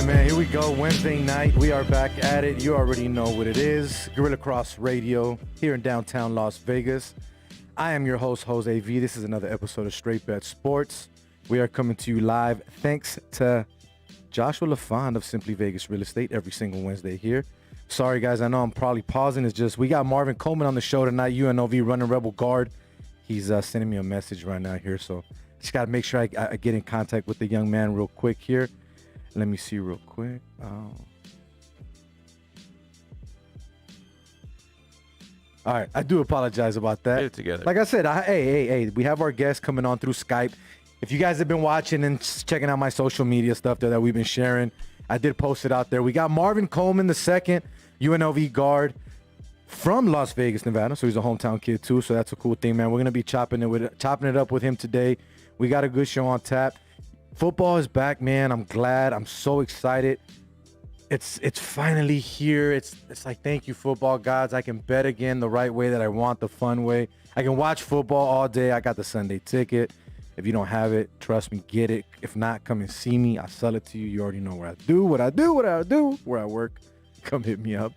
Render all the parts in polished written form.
right, man, here we go. Wednesday night. We are back at it. You already know what it is. Gorilla Cross Radio here in downtown Las Vegas. I am your host, Jose V. This is another episode of Straight Bet Sports. We are coming to you live thanks to Joshua LaFond of Simply Vegas Real Estate every single Wednesday here. Sorry, guys. I know I'm probably pausing. It's just we got Marvin Coleman on the show tonight, Unlv running Rebel Gaurd. He's sending me a message right now here, so just got to make sure I get in contact with the young man real quick here. Let me see real quick. All right, I do apologize about that. Get it together. Like I said, hey, we have our guests coming on through Skype. If you guys have been watching and checking out my social media stuff there that we've been sharing, I did post it out there. We got Marvin Coleman II, UNLV guard from Las Vegas, Nevada. So he's a hometown kid too. So that's a cool thing, man. We're gonna be chopping it up with him today. We got a good show on tap. Football is back, man. I'm glad. I'm so excited. It's finally here. It's like, thank you, football gods. I can bet again the right way that I want, the fun way. I can watch football all day. I got the Sunday ticket. If you don't have it, trust me, get it. If not, come and see me. I'll sell it to you. You already know where I work. Come hit me up.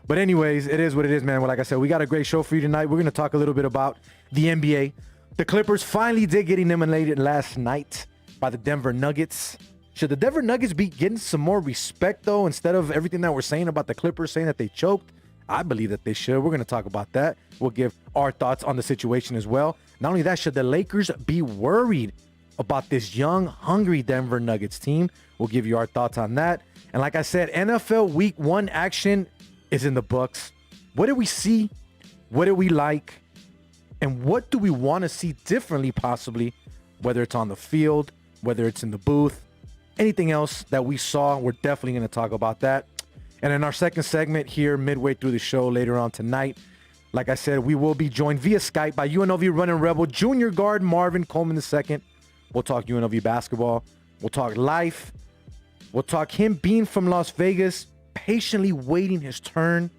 But anyways, it is what it is, man. Well, like I said, we got a great show for you tonight. We're going to talk a little bit about the NBA. The Clippers finally did get eliminated last night by the Denver Nuggets. Should the Denver Nuggets be getting some more respect, though, instead of everything that we're saying about the Clippers, saying that they choked? I believe that they should. We're going to talk about that. We'll give our thoughts on the situation as well. Not only that, should the Lakers be worried about this young, hungry Denver Nuggets team? We'll give you our thoughts on that. And like I said, NFL Week 1 action is in the books. What did we see? What did we like? And what do we want to see differently, possibly, whether it's on the field, whether it's in the booth, anything else that we saw, we're definitely going to talk about that. And in our second segment here, midway through the show later on tonight, like I said, we will be joined via Skype by UNLV running Rebel junior guard Marvin Coleman II. We'll talk UNLV basketball. We'll talk life. We'll talk him being from Las Vegas, patiently waiting his turn.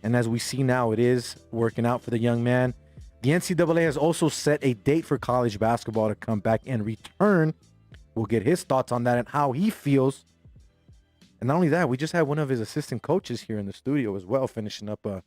And as we see now, it is working out for the young man. The NCAA has also set a date for college basketball to come back and return. We'll get his thoughts on that and how he feels. And not only that, we just had one of his assistant coaches here in the studio as well, finishing up a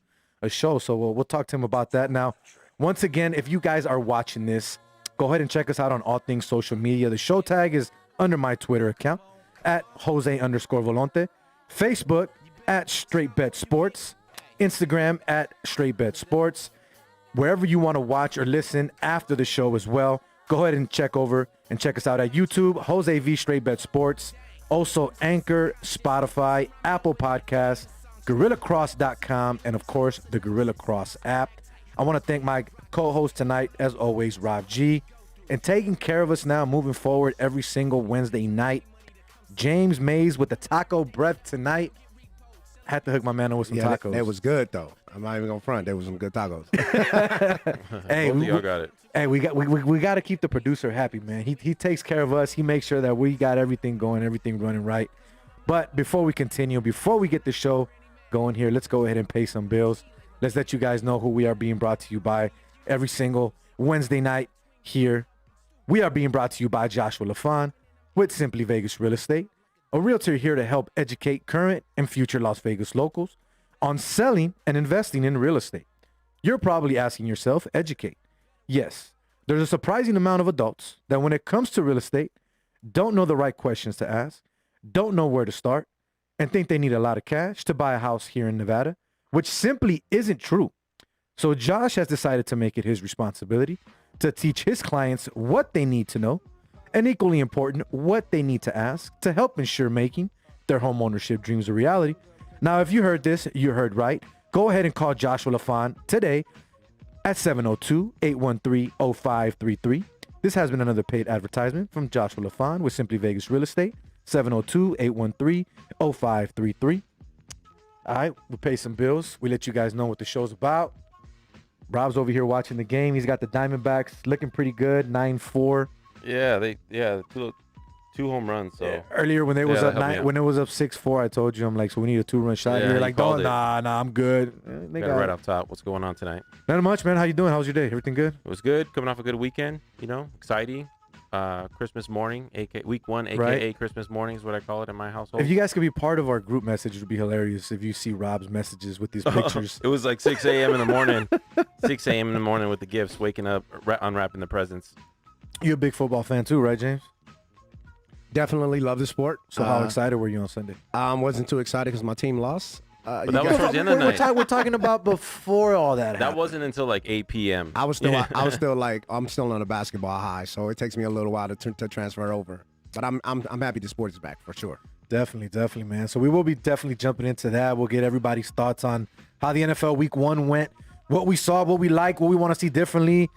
show. So we'll talk to him about that. Now, once again, if you guys are watching this, go ahead and check us out on all things social media. The show tag is under my Twitter account at Jose_Volonte, Facebook at Straight Bet Sports, Instagram at Straight Bet Sports. Wherever you want to watch or listen after the show as well, go ahead and check us out at YouTube, Jose V Straight Bet Sports. Also Anchor, Spotify, Apple Podcasts, GorillaCross.com, and of course the Gorilla Cross app. I want to thank my co-host tonight, as always, Rob G, and taking care of us now moving forward every single Wednesday night. James Mays with the taco breath tonight. Had to hook my man up with some tacos. That was good though. I'm not even gonna front. There was some good tacos. Hey, y'all got it. Hey, we got to keep the producer happy, man. He takes care of us. He makes sure that we got everything going, everything running right. But before we continue, before we get the show going here, let's go ahead and pay some bills. Let's let you guys know who we are being brought to you by every single Wednesday night here. We are being brought to you by Joshua LaFond with Simply Vegas Real Estate, a realtor here to help educate current and future Las Vegas locals on selling and investing in real estate. You're probably asking yourself, educate. Yes, there's a surprising amount of adults that when it comes to real estate, don't know the right questions to ask, don't know where to start, and think they need a lot of cash to buy a house here in Nevada, which simply isn't true. So Josh has decided to make it his responsibility to teach his clients what they need to know, and equally important, what they need to ask to help ensure making their home ownership dreams a reality. Now, if you heard this, you heard right. Go ahead and call Joshua LaFond today at 702-813-0533. This has been another paid advertisement from Joshua LaFond with Simply Vegas Real Estate, 702-813-0533. All right, we pay some bills. We let you guys know what the show's about. Rob's over here watching the game. He's got the Diamondbacks looking pretty good, 9-4. Yeah, two home runs. So yeah. Earlier when they was up when it was up 6-4, I told you, I'm like, so we need a 2-run shot. You're like, oh, nah, I'm good. They got right off top. What's going on tonight? Not much, man. How you doing? How's your day? Everything good? It was good. Coming off a good weekend. Exciting. Christmas morning, aka week 1, aka Right. Christmas morning is what I call it in my household. If you guys could be part of our group message, it would be hilarious if you see Rob's messages with these pictures. It was like 6 a.m. in the morning. 6 a.m. in the morning with the gifts, waking up, unwrapping the presents. You're a big football fan too, right, James? Definitely love the sport. So how excited were you on Sunday? Wasn't too excited because my team lost. But that was towards the end of the night. We're talking about before all that happened. That wasn't until like 8 p.m. I was still like, I'm still on a basketball high, so it takes me a little while to transfer over. But I'm happy the sport is back for sure. Definitely, man. So we will be definitely jumping into that. We'll get everybody's thoughts on how the NFL Week 1 went, what we saw, what we like, what we want to see differently.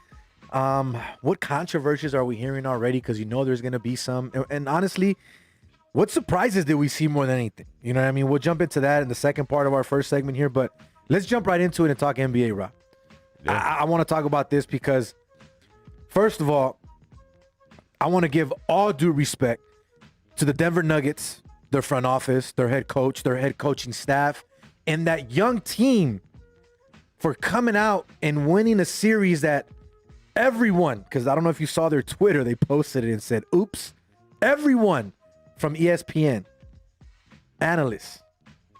What controversies are we hearing already? Because you know there's going to be some. And honestly, what surprises did we see more than anything? You know what I mean? We'll jump into that in the second part of our first segment here, but let's jump right into it and talk NBA, Rob. Yeah. I want to talk about this because, first of all, I want to give all due respect to the Denver Nuggets, their front office, their head coach, their head coaching staff, and that young team for coming out and winning a series that everyone, because I don't know if you saw their Twitter, they posted it and said, oops, everyone from ESPN, analysts,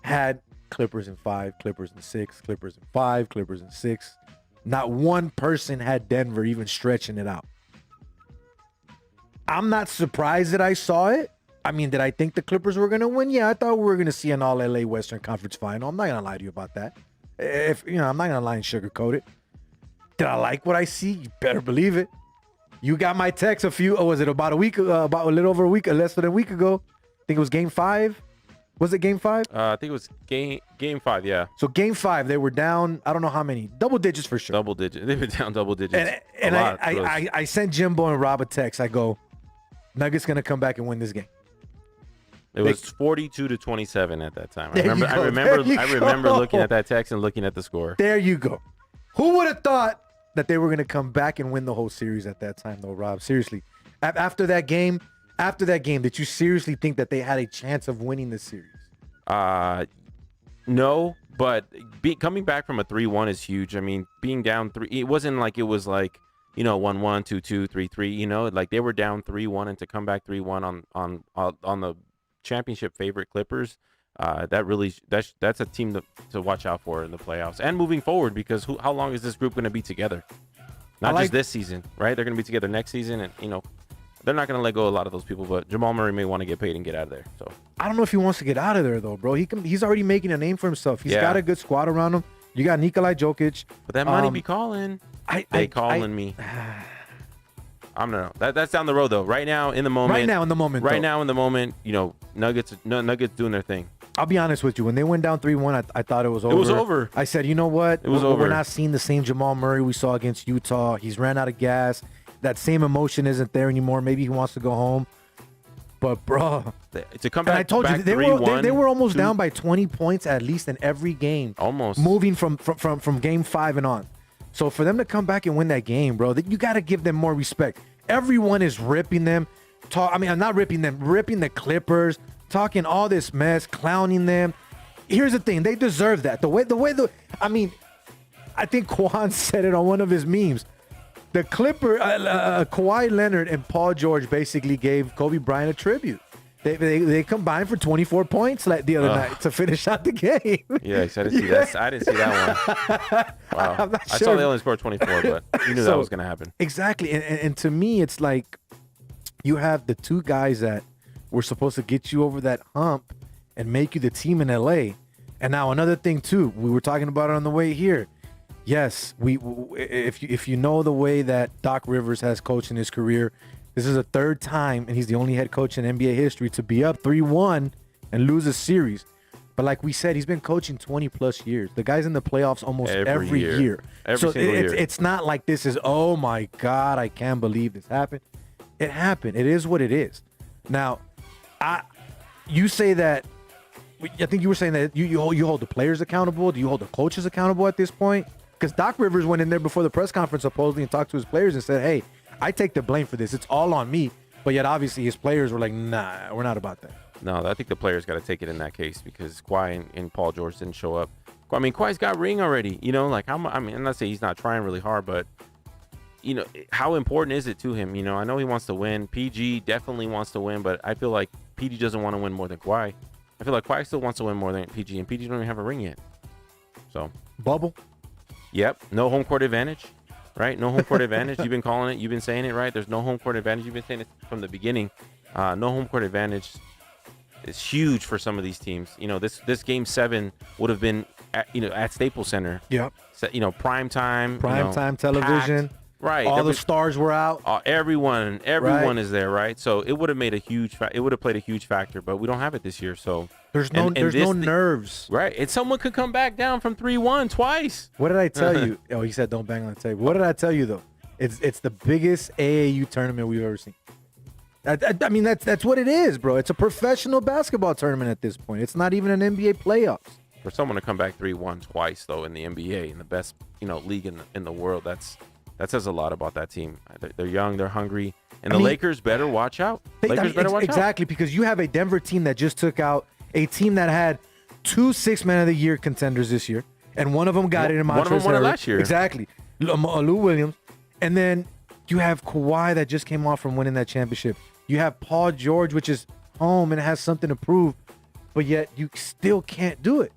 had Clippers in 5, Clippers in 6, Clippers in 5, Clippers in 6. Not one person had Denver even stretching it out. I'm not surprised that I saw it. I mean, did I think the Clippers were going to win? Yeah, I thought we were going to see an all-LA Western Conference final. I'm not going to lie to you about that. I'm not going to lie and sugarcoat it. Did I like what I see? You better believe it. You got my text about a week, about a little over a week, less than a week ago. I think it was Game 5. Was it Game 5? I think it was game 5, yeah. So Game 5, they were down, I don't know how many, double digits for sure. Double digits. They've been down double digits. And I sent Jimbo and Rob a text. I go, Nuggets going to come back and win this game. It was 42-27 at that time. I remember looking at that text and looking at the score. There you go. Who would have thought that they were going to come back and win the whole series at that time, though, Rob? Seriously. After that game, did you seriously think that they had a chance of winning the series? No, but coming back from a 3-1 is huge. I mean, being down 3, it wasn't like it was like, 1-1, 2-2, 3-3, like they were down 3-1, and to come back 3-1 on the championship favorite Clippers, that's a team to watch out for in the playoffs and moving forward, because how long is this group going to be together? Not just this season, right? They're going to be together next season, and they're not going to let go of a lot of those people, but Jamal Murray may want to get paid and get out of there. So I don't know if he wants to get out of there though, bro. He's already making a name for himself. He's got a good squad around him. You got Nikolai Jokic. But that money be calling. They calling me. I'm not. That's down the road though. Right now in the moment. Nuggets doing their thing. I'll be honest with you. When they went down 3-1, I thought it was over. It was over. I said, you know what? It was over. We're not seeing the same Jamal Murray we saw against Utah. He's ran out of gas. That same emotion isn't there anymore. Maybe he wants to go home. But bro, to come back, and I told you they were almost down by 20 points at least in every game. Almost moving from Game 5 and on. So for them to come back and win that game, bro, you got to give them more respect. Everyone is ripping them. I'm not ripping them, ripping the Clippers, talking all this mess, clowning them. Here's the thing, they deserve that. I think Quan said it on one of his memes. The Kawhi Leonard and Paul George basically gave Kobe Bryant a tribute. They combined for 24 points the other night to finish out the game. Yeah, I didn't see that. I didn't see that one. Wow. I'm not sure. I saw they only scored 24, but you knew that was going to happen. Exactly. And to me, it's like you have the two guys that were supposed to get you over that hump and make you the team in LA. And now another thing, too, we were talking about it on the way here. Yes, if you know the way that Doc Rivers has coached in his career, this is the third time, and he's the only head coach in NBA history to be up 3-1 and lose a series. But like we said, he's been coaching 20-plus years. The guy's in the playoffs almost every year. Every single year. It's not like this is, oh, my God, I can't believe this happened. It happened. It is what it is. Now, you say that, I think you were saying that you hold the players accountable. Do you hold the coaches accountable at this point? Because Doc Rivers went in there before the press conference supposedly and talked to his players and said, hey, I take the blame for this. It's all on me. But yet, obviously, his players were like, nah, we're not about that. No, I think the players got to take it in that case because Kawhi and Paul George didn't show up. I mean, Kawhi's got a ring already. I'm not saying he's not trying really hard, but how important is it to him? I know he wants to win. PG definitely wants to win, but I feel like PG doesn't want to win more than Kawhi. I feel like Kawhi still wants to win more than PG, and PG don't even have a ring yet. So Bubble. Yep, no home court advantage, right? No home court advantage. You've been calling it. You've been saying it, right? There's no home court advantage. You've been saying it from the beginning. No home court advantage is huge for some of these teams. This game 7 would have been at Staples Center. Yep. So, prime time. Prime time television. Packed. Right. All the stars were out. Everyone Right. is there, right? So it would have made it would have played a huge factor, but we don't have it this year. So there's no nerves. Right. And someone could come back down from 3-1 twice. What did I tell you? Oh, he said don't bang on the table. What did I tell you though? It's the biggest AAU tournament we've ever seen. I mean that's what it is, bro. It's a professional basketball tournament at this point. It's not even an NBA playoffs. For someone to come back 3-1 twice though in the NBA, in the best league in the world, that says a lot about that team. They're young, they're hungry, and the Lakers better watch out. Exactly, because you have a Denver team that just took out a team that had 2 6-man of the year contenders this year, and one of them got it in Montrezl. One of them won it last year. Exactly, Lou Williams, and then you have Kawhi that just came off from winning that championship. You have Paul George, which is home and has something to prove, but yet you still can't do it.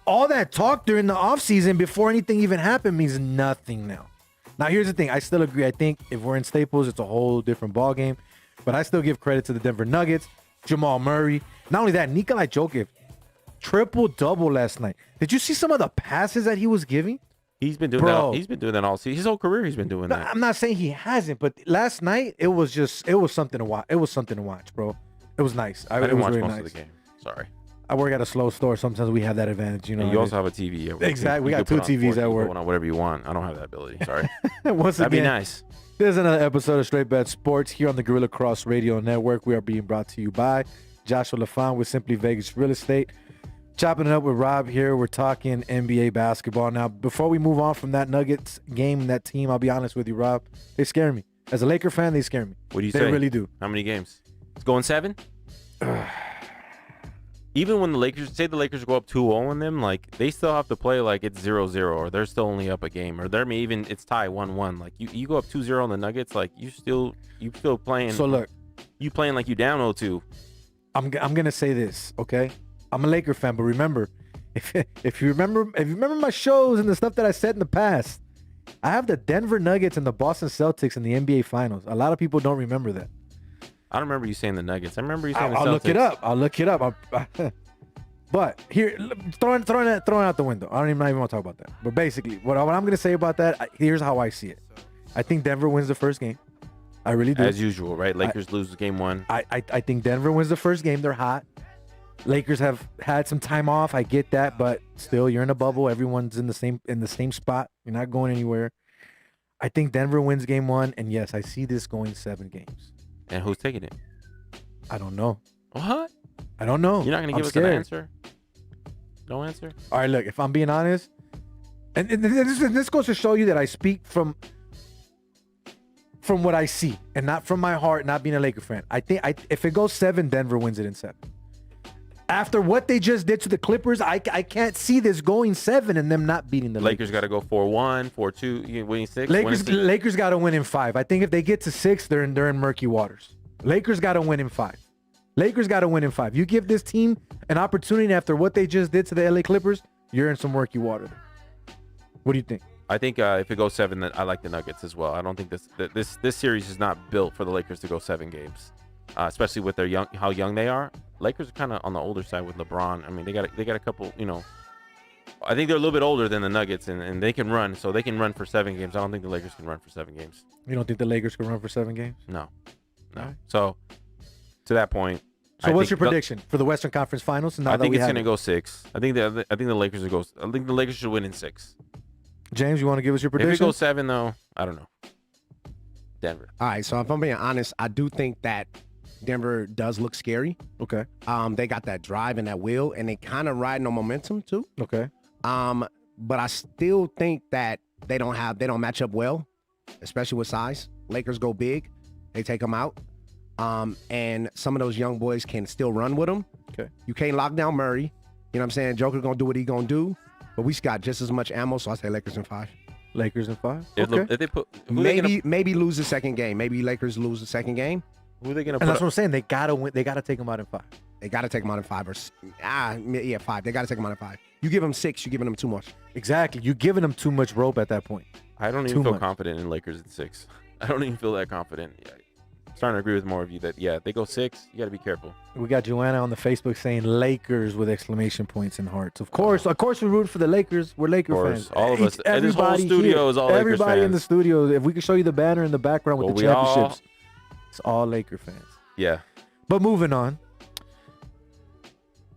All that talk during the offseason before anything even happened means nothing now. Now, here's the thing. I still agree. I think if we're in Staples, it's a whole different ballgame. But I still give credit to the Denver Nuggets, Jamal Murray. Not only that, Nikola Jokic, triple-double last night. Did you see some of the passes that he was giving? He's been doing that. He's been doing that all season. His whole career, he's been doing that. I'm not saying he hasn't, but last night it was something to watch. It was something to watch, bro. It was nice. I didn't watch really most nice. of the game. Sorry. I work at a slow store. Sometimes we have that advantage, And you also have a TV at work. Exactly. We got can 2 put on TVs 4K, at work. Put on whatever you want. I don't have that ability. Sorry. Once That'd again, be nice. There's another episode of Straight Bet Sports here on the Gorilla Cross Radio Network. We are being brought to you by Joshua LaFont with Simply Vegas Real Estate. Chopping it up with Rob here. We're talking NBA basketball. Now, before we move on from that Nuggets game and that team, I'll be honest with you, Rob. They scare me. As a Laker fan, they scare me. What do you say? They really do. How many games? It's going 7? Even when the Lakers go up 2-0 on them, like they still have to play like it's 0-0 or they're still only up a game or they're even it's tie 1-1. Like you go up 2-0 on the Nuggets, like you still playing. So look, you playing like you down 0-2. I'm gonna say this, okay? I'm a Laker fan, but remember, if you remember my shows and the stuff that I said in the past, I have the Denver Nuggets and the Boston Celtics in the NBA Finals. A lot of people don't remember that. I don't remember you saying the Nuggets. I remember you saying the Celtics. I'll look it up. But here, throwing out the window. I don't even want to talk about that. But basically, what I'm going to say about that, here's how I see it. I think Denver wins the first game. I really do. As usual, right? Lakers lose game 1. I think Denver wins the first game. They're hot. Lakers have had some time off. I get that, but still, you're in a bubble. Everyone's in the same spot. You're not going anywhere. I think Denver wins game 1, and yes, I see this going 7 games. And who's taking it? I don't know. What? I don't know. You're not going to give us an answer? No answer? All right, look, if I'm being honest, and this goes to show you that I speak from what I see and not from my heart, not being a Laker fan. I think if it goes 7, Denver wins it in 7. After what they just did to the Clippers, I can't see this going 7 and them not beating the Lakers. Lakers got to go 4-1, 4-2, winning 6. Lakers got to win in 5. I think if they get to 6, they're in murky waters. Lakers got to win in 5. You give this team an opportunity after what they just did to the LA Clippers, you're in some murky water. What do you think? I think if it goes 7, then I like the Nuggets as well. I don't think this series is not built for the Lakers to go 7 games, especially with how young they are. Lakers are kind of on the older side with LeBron. I mean, they got a couple, I think they're a little bit older than the Nuggets, and they can run. So they can run for 7 games. I don't think the Lakers can run for 7 games. You don't think the Lakers can run for 7 games? No. Right. So to that point. So what's your prediction for the Western Conference Finals? I think it's going to go 6. I think the Lakers will go. I think the Lakers should win in 6. James, you want to give us your prediction? If it goes 7, though, I don't know. Denver. All right, so if I'm being honest, I do think that Denver does look scary. Okay. They got that drive and that will, and they kind of riding on momentum too. Okay. But I still think that they don't match up well, especially with size. Lakers go big, they take them out. And some of those young boys can still run with them. Okay. You can't lock down Murray. You know what I'm saying? Joker's gonna do what he gonna do, but we got just as much ammo, so I say Lakers in 5. Lakers in 5. If, Okay. if they put who they gonna, Maybe lose the second game. Maybe Lakers lose the second game. who they gonna And put? that's what I'm saying. They gotta win. They gotta take them out in 5. They got to take them out in 5 or 5. They got to take them out in 5. You give them 6, you're giving them too much. Exactly. You're giving them too much rope at that point. I don't Too even feel much. confident in Lakers at 6. I don't even feel that confident. Yeah, I'm starting to agree with more of you that if they go 6, you got to be careful. We got Joanna on the Facebook saying Lakers with exclamation points and hearts. Of course, we're rooting for the Lakers. We're Laker Of fans. course, all of us. This whole Everybody studio here, is all Lakers everybody in the fans. studio. If we could show you the banner in the background with Well, the we all- championships, it's all Laker fans. Yeah. But moving on.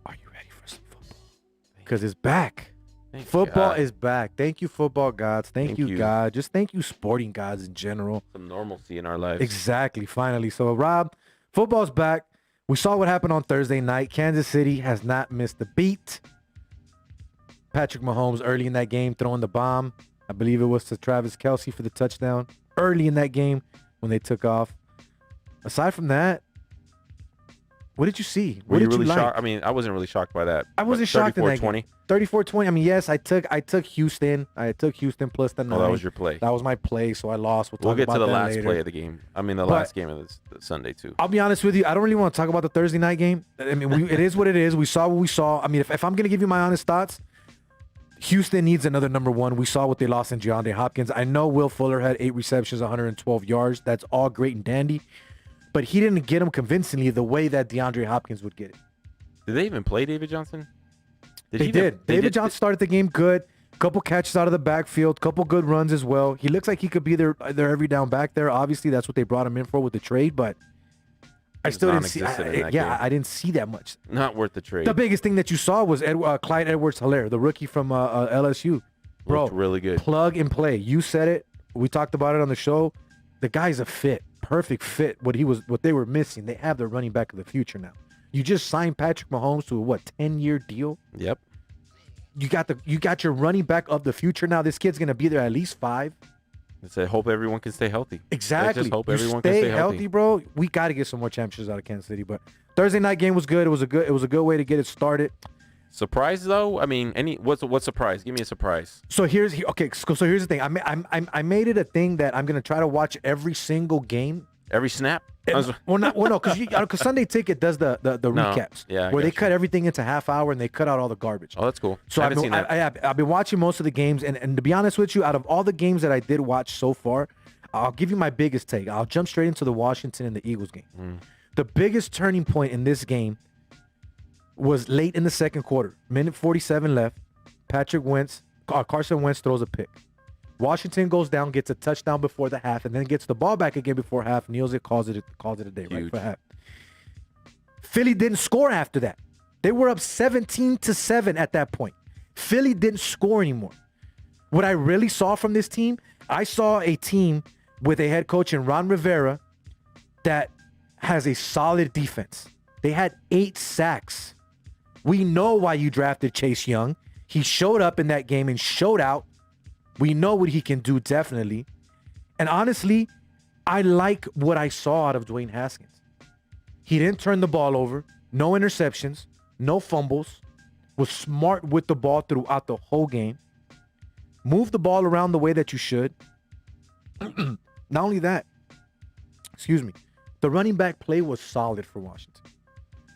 Are you ready for some football? Because it's back. Thank Football God. is back. Thank you, football gods. Thank Thank you, you. God. Just thank you, sporting gods in general. Some normalcy in our lives. Exactly. Finally. So, Rob, football's back. We saw what happened on Thursday night. Kansas City has not missed a beat. Patrick Mahomes early in that game throwing the bomb. I believe it was to Travis Kelce for the touchdown early in that game when they took off. Aside from that, what did you see? Were What you did really you like? shocked? I mean, I wasn't really shocked by that. I wasn't shocked in that game. 34-20. 34-20. I mean, yes, I took Houston. I took Houston plus the 9. Oh, that was your play. That was my play, so I lost. We'll talk get about to the that last later. play of the game. I mean, the But- last game of the Sunday, too. I'll be honest with you. I don't really want to talk about the Thursday night game. I mean, it is what it is. We saw what we saw. I mean, if I'm going to give you my honest thoughts, Houston needs another number one. We saw what they lost in DeAndre Hopkins. I know Will Fuller had 8 receptions, 112 yards. That's all great and dandy. But he didn't get him convincingly the way that DeAndre Hopkins would get it. Did they even play David Johnson? They did. David Johnson started the game good. Couple catches out of the backfield. Couple good runs as well. He looks like he could be their every down back there. Obviously, that's what they brought him in for with the trade. But I was still didn't see. non-existent in that Yeah, game. I didn't see that much. Not worth the trade. The biggest thing that you saw was Clyde Edwards-Helaire, the rookie from LSU. Bro, Looked really good. plug and play. You said it. We talked about it on the show. The guy's a fit, perfect fit. What they were missing. They have their running back of the future now. You just signed Patrick Mahomes to a 10-year deal. Yep. You got your running back of the future now. This kid's gonna be there at least 5. I said, hope everyone can stay healthy. Exactly. I just hope You everyone can stay healthy. bro. We got to get some more championships out of Kansas City. But Thursday night game was good. It was a good way to get it started. Surprise though? I mean, what's surprise? Give me a surprise. So here's the thing. I made it a thing that I'm gonna try to watch every single game. Every snap? No, because Sunday Ticket does the recaps. Yeah, I where they got you. cut everything into half hour and they cut out all the garbage. Oh, that's cool. So I I've haven't been, seen that. I've been watching most of the games, and to be honest with you, out of all the games that I did watch so far, I'll give you my biggest take. I'll jump straight into the Washington and the Eagles game. The biggest turning point in this game was late in the second quarter. Minute 47 left. Carson Wentz throws a pick. Washington goes down, gets a touchdown before the half, and then gets the ball back again before half. Kneels it, calls it a day, right, Huge. for half. Philly didn't score after that. They were up 17-7 at that point. Philly didn't score anymore. What I really saw from this team, I saw a team with a head coach in Ron Rivera that has a solid defense. They had 8 sacks. We know why you drafted Chase Young. He showed up in that game and showed out. We know what he can do, definitely. And honestly, I like what I saw out of Dwayne Haskins. He didn't turn the ball over. No interceptions. No fumbles. Was smart with the ball throughout the whole game. Moved the ball around the way that you should. Not only that, the running back play was solid for Washington.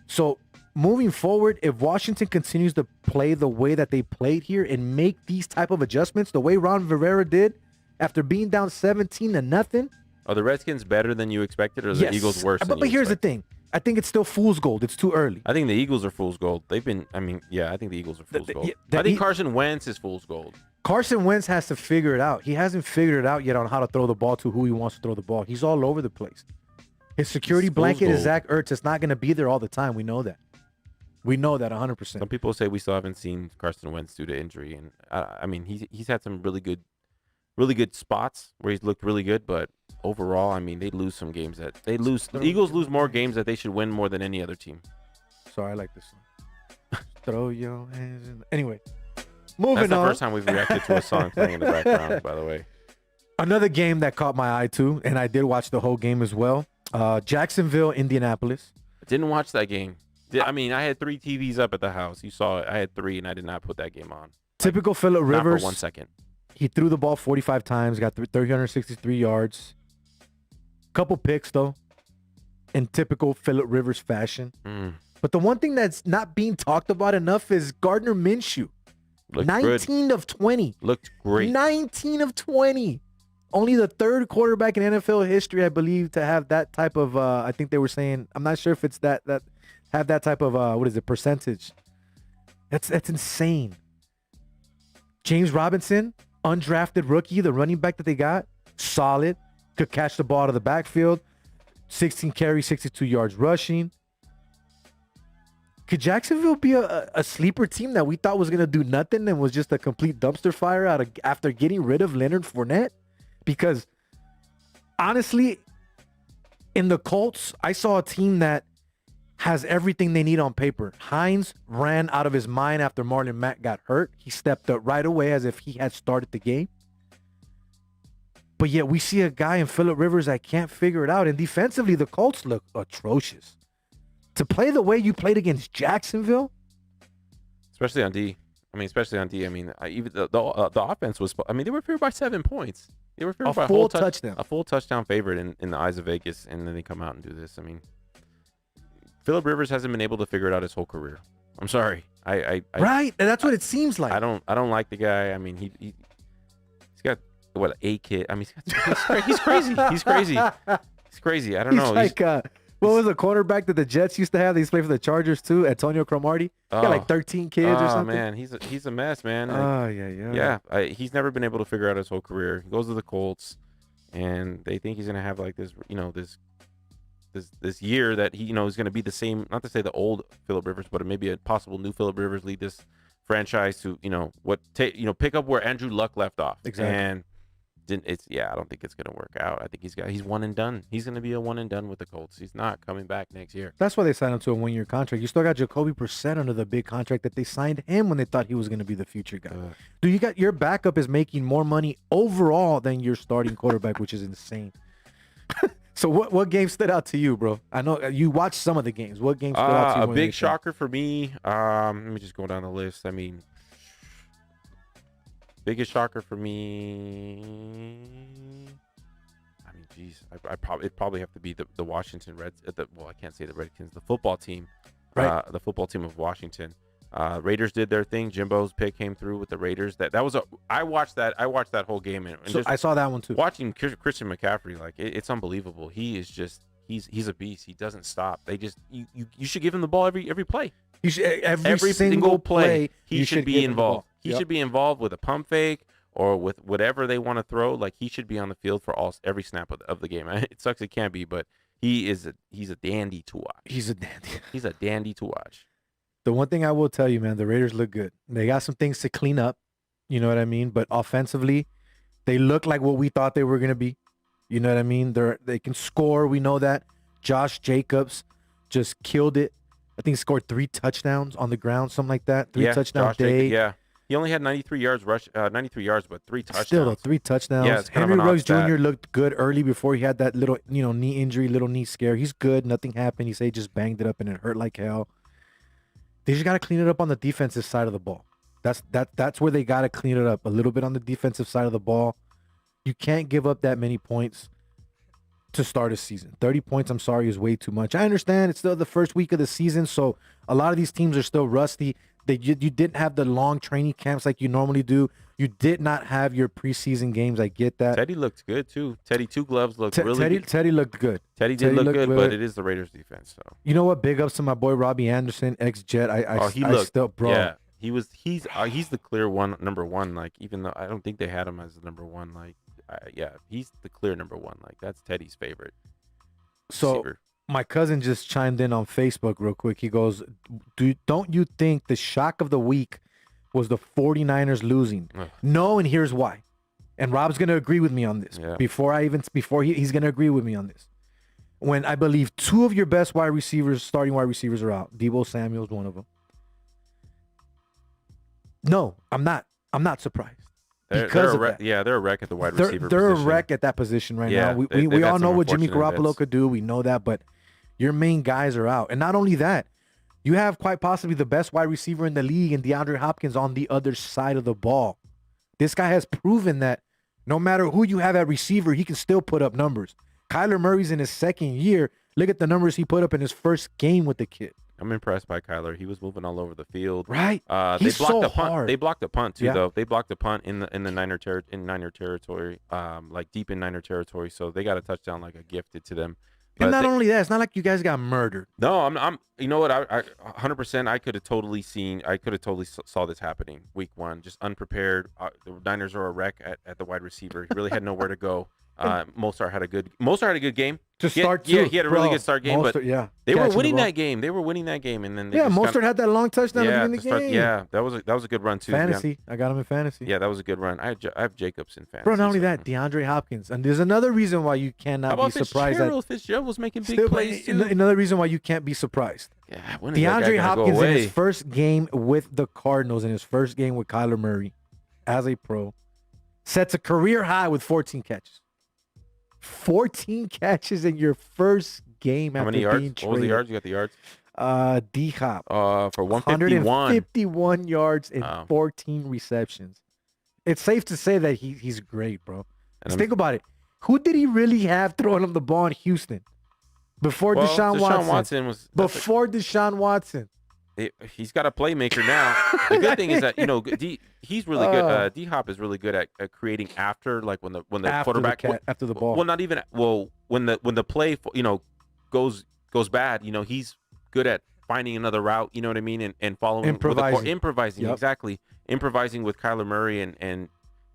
So moving forward, if Washington continues to play the way that they played here and make these type of adjustments, the way Ron Rivera did after being down 17-0. Are the Redskins better than you expected, or are the Eagles worse? But here's the thing. I think it's still fool's gold. It's too early. I think the Eagles are fool's gold. I think the Eagles are fool's gold. I think Carson Wentz is fool's gold. Carson Wentz has to figure it out. He hasn't figured it out yet on how to throw the ball to who he wants to throw the ball. He's all over the place. His security blanket is Zach Ertz. It's not going to be there all the time. We know that. We know that 100%. Some people say we still haven't seen Carson Wentz due to injury, and I mean he's had some really good spots where he's looked really good, but overall, I mean, they lose some games that they lose. The Eagles lose more games that they should win more than any other team. Sorry, I like this song. Throw your hands in. Anyway, moving That's the on. first time we've reacted to a song playing in the background, by the way. Another game that caught my eye too, and I did watch the whole game as well. Jacksonville, Indianapolis. I didn't watch that game. I mean, I had 3 TVs up at the house. You saw it. I had 3, and I did not put that game on. Typical Phillip Rivers. Not for 1 second. He threw the ball 45 times, got 363 yards. Couple picks, though, in typical Phillip Rivers fashion. But the one thing that's not being talked about enough is Gardner Minshew. Looked 19 good. of 20. Looked great. 19 of 20. Only the third quarterback in NFL history, I believe, to have that type of, I think they were saying, I'm not sure if it's that have that type of, percentage. That's insane. James Robinson, undrafted rookie, the running back that they got, solid. Could catch the ball out of the backfield. 16 carries, 62 yards rushing. Could Jacksonville be a sleeper team that we thought was going to do nothing and was just a complete dumpster fire after getting rid of Leonard Fournette? Because honestly, in the Colts, I saw a team that has everything they need on paper. Hines ran out of his mind after Marlon Mack got hurt. He stepped up right away as if he had started the game. But yet we see a guy in Phillip Rivers that can't figure it out. And defensively, the Colts look atrocious. To play the way you played against Jacksonville, especially on D. Even the offense was. I mean, they were favored by 7 points. They were favored by a full touchdown. A full touchdown favorite in the eyes of Vegas, and then they come out and do this. I mean, Phillip Rivers hasn't been able to figure it out his whole career. I'm sorry. Right, and that's what it seems like. I don't like the guy. I mean, he's got a kid. I mean, he's crazy. He's crazy. He's crazy. I don't know. Like, what was the quarterback that the Jets used to have? They used to play for the Chargers too, Antonio Cromartie. He got like 13 kids or something. Oh man, he's a mess, man. Yeah. He's never been able to figure out his whole career. He goes to the Colts, and they think he's gonna have like this, this year that he, is gonna be the same. Not to say the old Phillip Rivers, but maybe a possible new Phillip Rivers lead this franchise to, pick up where Andrew Luck left off. Exactly. And I don't think it's gonna work out. I think he's one and done. He's gonna be a one and done with the Colts. He's not coming back next year. That's why they signed him to a 1-year contract. You still got Jacoby Brissett under the big contract that they signed him when they thought he was gonna be the future guy. Dude, you got your backup is making more money overall than your starting quarterback, which is insane. So what game stood out to you, bro? I know you watched some of the games. What game stood out to you? A big shocker for me. Let me just go down the list. I mean, biggest shocker for me. I mean, geez, it'd probably have to be the Washington Reds. I can't say the Redskins. The football team, right? The football team of Washington. Raiders did their thing. Jimbo's pick came through with the Raiders. I watched that whole game and so I saw that one too. Watching Christian McCaffrey, like it's unbelievable. He is just he's a beast. He doesn't stop. You should give him the ball every play. You should, every single play he should be involved. He should be involved with a pump fake or with whatever they want to throw. Like he should be on the field for every snap of the game. It sucks it can't be, but he's a dandy to watch. He's a dandy. He's a dandy to watch. The one thing I will tell you, man, the Raiders look good. They got some things to clean up. You know what I mean? But offensively, they look like what we thought they were going to be. You know what I mean? They can score. We know that. Josh Jacobs just killed it. I think he scored 3 touchdowns on the ground, something like that. 3 touchdown day. Jacobs, he only had 93 yards, but 3 touchdowns. Still, 3 touchdowns. Yeah, Henry Ruggs Jr. looked good early before he had that little, knee injury, little knee scare. He's good. Nothing happened. He said he just banged it up and it hurt like hell. They just got to clean it up on the defensive side of the ball. That's where they got to clean it up a little bit on the defensive side of the ball. You can't give up that many points to start a season. 30 points, I'm sorry, is way too much. I understand it's still the first week of the season, so a lot of these teams are still rusty. You didn't have the long training camps like you normally do. You did not have your preseason games. I get that. Teddy looked good too. Teddy Two Gloves looked really good. Teddy looked good. Teddy did look good, but it is the Raiders defense. So you know what? Big ups to my boy Robbie Anderson, ex-Jet. Yeah, he's the clear number one. Like even though I don't think they had him as the number one. Like he's the clear number one. Like that's Teddy's favorite receiver. My cousin just chimed in on Facebook real quick. He goes, don't you think the shock of the week was the 49ers losing? Ugh. No, and here's why. And Rob's going to agree with me on this. Yeah. He's going to agree with me on this. When I believe 2 of your best starting wide receivers are out. Deebo Samuel's one of them. No, I'm not surprised. They're a wreck at the wide receiver position. They're a wreck at that position right now. We all know what Jimmy Garoppolo could do. We know that, but your main guys are out. And not only that, you have quite possibly the best wide receiver in the league and DeAndre Hopkins on the other side of the ball. This guy has proven that no matter who you have at receiver, he can still put up numbers. Kyler Murray's in his second year. Look at the numbers he put up in his first game with the kid. I'm impressed by Kyler. He was moving all over the field. Right? He's so a punt. hard. They blocked a punt too, Yeah. though. They blocked a punt in the Niner territory, like deep in Niner territory. So they got a touchdown like a gifted to them. And But not only that, it's not like you guys got murdered. no, I'm. You know what? I 100%. I could have totally saw this happening week one. Just unprepared. The Niners are a wreck at the wide receiver. He really had nowhere to go. Mostert had a good game. To start, he had a really good start game, but they were catching winning the ball. that game. They were winning that game, and then they Yeah, just Mostert had that long touchdown yeah, at the to beginning of the start, game. yeah, that was a good run too. to be honest. Fantasy. I got him in fantasy. Yeah, that was a good run. I have Jacobs in fantasy. Bro, not only so- that, DeAndre Hopkins. And there's another reason why you How cannot about be surprised. Fitzgerald was making big Still, plays too. another reason why you can't be surprised. Yeah, when is that guy DeAndre gonna go Hopkins in away? his first game with the Cardinals, in his first game with Kyler Murray as a pro, sets a career high with 14 catches. 14 catches in your first game How after many being yards? traded. What was the yards? You got the yards? D-Hop. For 151. 151 yards and Wow. 14 receptions. It's safe to say that he's great, bro. And Just think about it. Who did he really have throwing him the ball in Houston? Before Deshaun Watson. was Before Deshaun Watson. he's got a playmaker now. The good thing is that he's really good. D Hop is really good at creating after when the quarterback after the ball. Well, not even when the play goes bad. He's good at finding another route. You know what I mean, and following improvising Yep. exactly improvising with Kyler Murray and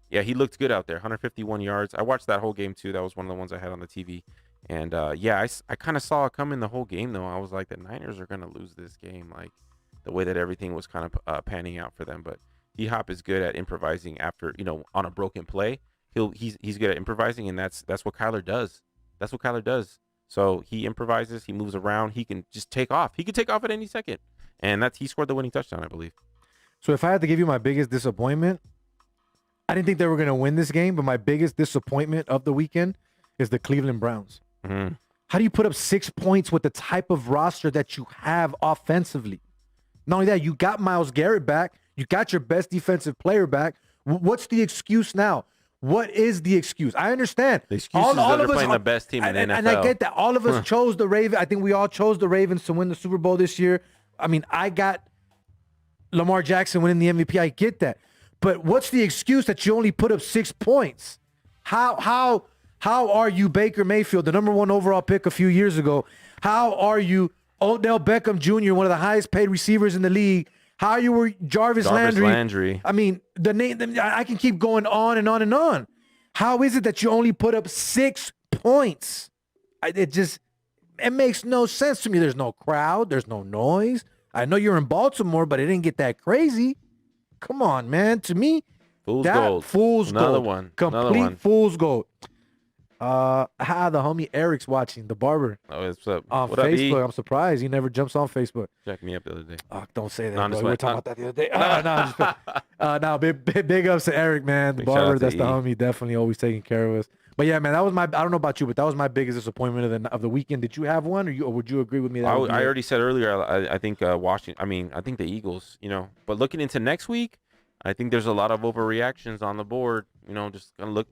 yeah, he looked good out there. 151 yards. I watched that whole game too. That was one of the ones I had on the TV. And I kind of saw it coming the whole game though. I was like, the Niners are gonna lose this game, like the way that everything was kind of panning out for them. But D Hop is good at improvising after on a broken play. He's good at improvising, and that's what Kyler does. That's what Kyler does. So he improvises, he moves around, he can just take off. He could take off at any second, and he scored the winning touchdown, I believe. So if I had to give you my biggest disappointment, I didn't think they were going to win this game, but my biggest disappointment of the weekend is the Cleveland Browns. Mm-hmm. How do you put up 6 points with the type of roster that you have offensively? Not only that, you got Myles Garrett back. You got your best defensive player back. What's the excuse now? What is the excuse? I understand. The excuse is that they're playing the best team in the NFL. And I get that. All of us chose the Ravens. I think we all chose the Ravens to win the Super Bowl this year. I mean, I got Lamar Jackson winning the MVP. I get that. But what's the excuse that you only put up 6 points? How are you Baker Mayfield, the number 1 overall pick a few years ago? How are you Odell Beckham Jr., one of the highest paid receivers in the league? How you were Jarvis Landry? I mean, I can keep going on and on and on. How is it that you only put up 6 points? It makes no sense to me. There's no crowd. There's no noise. I know you're in Baltimore, but it didn't get that crazy. Come on, man. To me, Fool's gold. Fool's Another gold. one. Complete Another one. fool's gold. The homie Eric's watching, the barber. Oh, what's up? On What up, E? Facebook. I'm surprised he never jumps on Facebook. Check me up the other day. Oh, don't say that, No, I'm bro. just We were playing. talking about that the other day. No, big ups to Eric, man. The Big shout out barber, to that's the E. homie. Definitely always taking care of us. But yeah, man, that was I don't know about you, but that was my biggest disappointment of the weekend. Did you have one, or would you agree with me? I already said earlier, I think Washington. I think the Eagles. But looking into next week, I think there's a lot of overreactions on the board. Just gonna look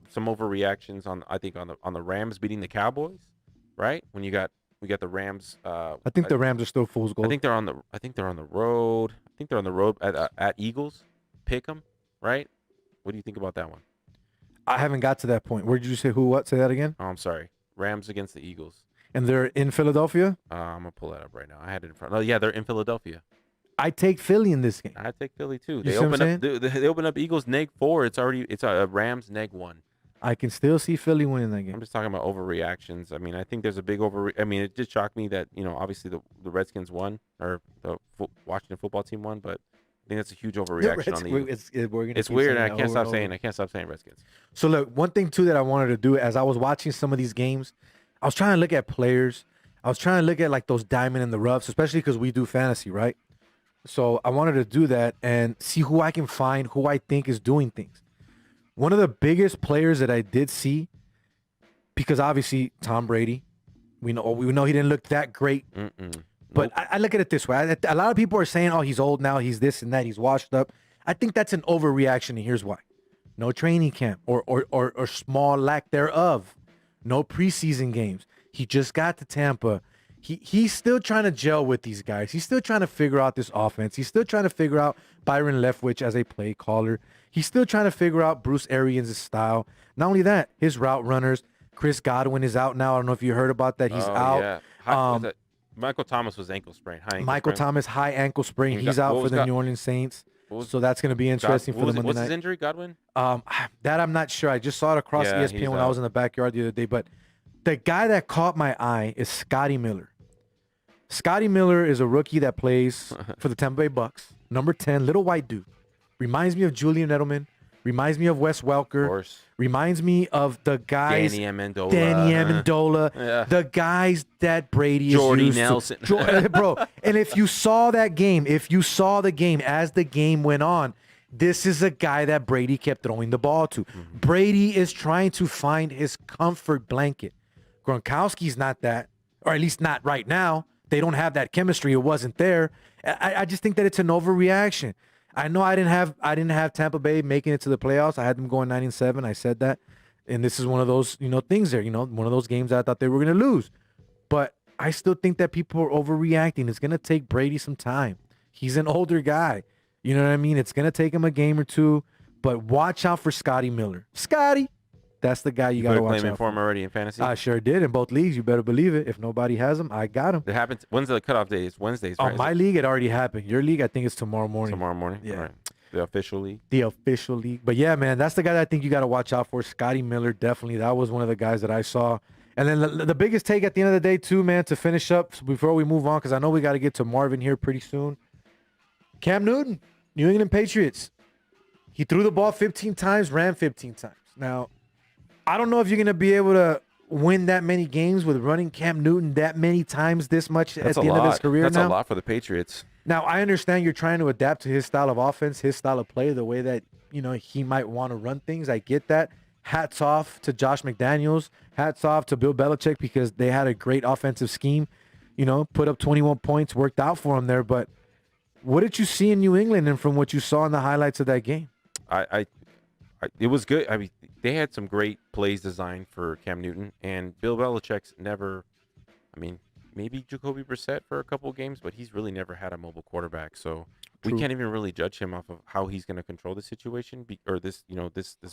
some overreactions on the Rams beating the Cowboys, right? When we got the Rams. I think the Rams are still fool's gold. I think they're on the road. I think they're on the road at Eagles. Pick 'em, right? What do you think about that one? I haven't got to that point. Where did you say who? What? Say that again. Oh, I'm sorry. Rams against the Eagles. And they're in Philadelphia. I'm gonna pull that up right now. I had it in front. Oh yeah, they're in Philadelphia. I take Philly in this game. I take Philly too. You They see what I'm open up. They open up Eagles -4. It's a Rams -1. I can still see Philly winning that I'm game. just talking about overreactions. I think there's a big it just shocked me that obviously the Redskins won or the Washington football team won, but I think that's a huge overreaction on the Eagles. It's weird, and I can't stop saying Redskins. So look, one thing too that I wanted to do as I was watching some of these games, I was trying to look at players. I was trying to look at like those diamond in the roughs, especially because we do fantasy, right? So I wanted to do that and see who I can find, who I think is doing things. One of the biggest players that I did see, because obviously Tom Brady, we know he didn't look that great. But I look at it this way. A lot of people are saying, oh, he's old now, he's this and that, he's washed up. I think that's an overreaction, and here's why. no training camp or small lack thereof, no preseason games. He just got to Tampa. He's still trying to gel with these guys. He's still trying to figure out this offense. He's still trying to figure out Byron Leftwich as a play caller. He's still trying to figure out Bruce Arians' style. Not only that, his route runners. Chris Godwin is out now. I don't know if you heard about that. He's out. Yeah. Michael Thomas was ankle sprain. Michael Thomas, high ankle sprain. He's out for the New Orleans Saints. So that's going to be interesting for the Monday night. What's his injury, Godwin? That I'm not sure. I just saw it across ESPN when I was in the backyard the other day. But the guy that caught my eye is Scotty Miller. Scotty Miller is a rookie that plays for the Tampa Bay Bucks. Number 10, little white dude. Reminds me of Julian Edelman. Reminds me of Wes Welker. Of course. Reminds me of the guys. Danny Amendola. Yeah. The guys that Brady is Jordy used Nelson. to. Bro, and if you saw that game, as the game went on, this is a guy that Brady kept throwing the ball to. Mm-hmm. Brady is trying to find his comfort blanket. Gronkowski's not that, or at least not right now. They don't have that chemistry. It wasn't there. I just think that it's an overreaction. I know I didn't have Tampa Bay making it to the playoffs. I had them going 9-7. I said that. And this is one of those, things there, one of those games that I thought they were going to lose. But I still think that people are overreacting. It's going to take Brady some time. He's an older guy. You know what I mean? It's going to take him a game or two. But watch out for Scotty Miller. Scotty, that's the guy you got to watch out for. You put a claim in for him already in fantasy? I sure did in both leagues. You better believe it. If nobody has him, I got him. It happens. When's the cutoff date? It's Wednesdays, right? On my league, it already happened. Your league, I think it's tomorrow morning. Tomorrow morning? Yeah. All right. The official league? The official league. But yeah, man, that's the guy that I think you got to watch out for. Scotty Miller, definitely. That was one of the guys that I saw. And then the biggest take at the end of the day, too, man, to finish up before we move on, because I know we got to get to Marvin here pretty soon. Cam Newton, New England Patriots. He threw the ball 15 times, ran 15 times. Now, I don't know if you're going to be able to win that many games with running Cam Newton that many times this much at the end of his career. That's a lot for the Patriots. Now, I understand you're trying to adapt to his style of offense, his style of play, the way that, he might want to run things. I get that. Hats off to Josh McDaniels. Hats off to Bill Belichick because they had a great offensive scheme, put up 21 points, worked out for him there. But what did you see in New England and from what you saw in the highlights of that game? It was good. I mean, they had some great plays designed for Cam Newton, and Bill Belichick's never, maybe Jacoby Brissett for a couple of games, but he's really never had a mobile quarterback. So we can't even really judge him off of how he's going to control the situation or this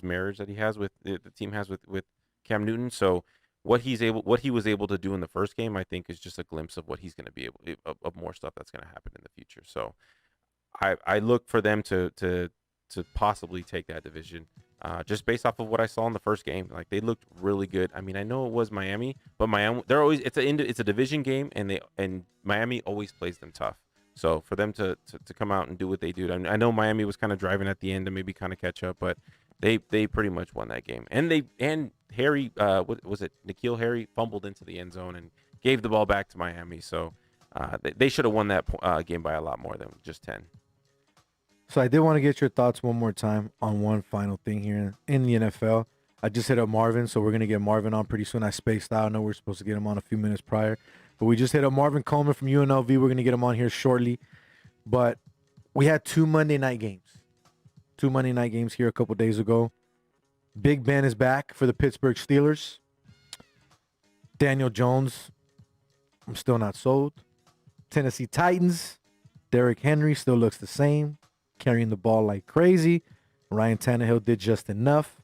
marriage that he has with the team has with Cam Newton. So what he was able to do in the first game, I think, is just a glimpse of what he's going to be able of more stuff that's going to happen in the future. So I look for them to possibly take that division. Just based off of what I saw in the first game, like they looked really good. I mean, I know it was Miami, but Miami, it's a division game, and Miami always plays them tough. So for them to come out and do what they do, I know Miami was kind of driving at the end to maybe kind of catch up, but they pretty much won that game. And Harry, what was it? N'Keal Harry fumbled into the end zone and gave the ball back to Miami. So they should have won that game by a lot more than just 10. So I did want to get your thoughts one more time on one final thing here in the NFL. I just hit up Marvin, so we're going to get Marvin on pretty soon. I spaced out. I know we're supposed to get him on a few minutes prior. But we just hit up Marvin Coleman from UNLV. We're going to get him on here shortly. But we had 2 Monday night games. 2 Monday night games here a couple days ago. Big Ben is back for the Pittsburgh Steelers. Daniel Jones, I'm still not sold. Tennessee Titans, Derrick Henry still looks the same. Carrying the ball like crazy. Ryan Tannehill did just enough.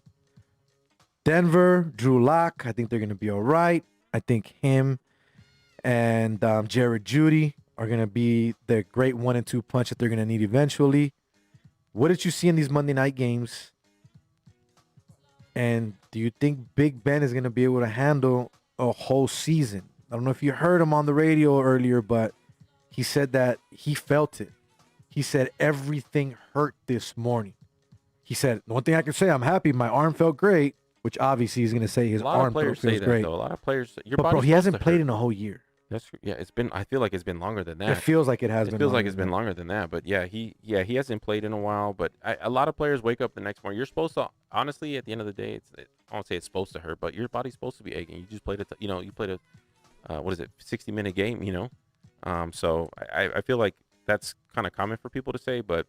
Denver, Drew Lock. I think they're going to be all right. I think him and Jared Judy are going to be the great 1 and 2 punch that they're going to need eventually. What did you see in these Monday night games? And do you think Big Ben is going to be able to handle a whole season? I don't know if you heard him on the radio earlier, but he said that he felt it. He said everything hurt this morning. He said, the one thing I can say, I'm happy. My arm felt great, which obviously he's going to say his arm feels great. A lot of players, but bro, he hasn't played in a whole year. I feel like it's been longer than that. It feels like it has been. It feels like it's been longer than that. But he hasn't played in a while. But a lot of players wake up the next morning. You're supposed to, honestly, at the end of the day, I won't say it's supposed to hurt, but your body's supposed to be aching. You just played you played a 60-minute game, So I feel like that's kind of common for people to say. But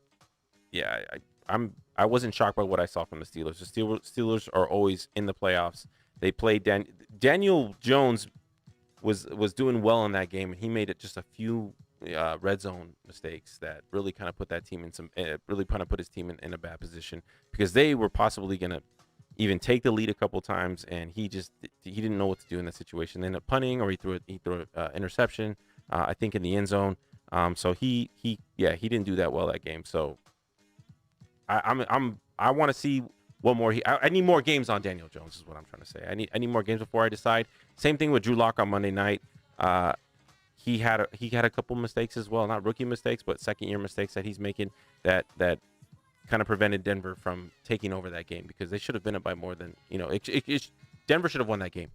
yeah, I wasn't shocked by what I saw from the Steelers. The Steelers are always in the playoffs. They played Daniel Jones was doing well in that game, and he made it just a few red zone mistakes that really kind of put that team in really kind of put his team in a bad position, because they were possibly going to even take the lead a couple times, and he didn't know what to do in that situation. They ended up punting, or he threw an interception, I think, in the end zone. So he didn't do that well that game. So I want to see what more. I need more games on Daniel Jones is what I'm trying to say. I need more games before I decide. Same thing with Drew Lock on Monday night. He had a couple mistakes as well, not rookie mistakes, but second year mistakes that he's making that kind of prevented Denver from taking over that game, because they should have been up by more than, Denver should have won that game,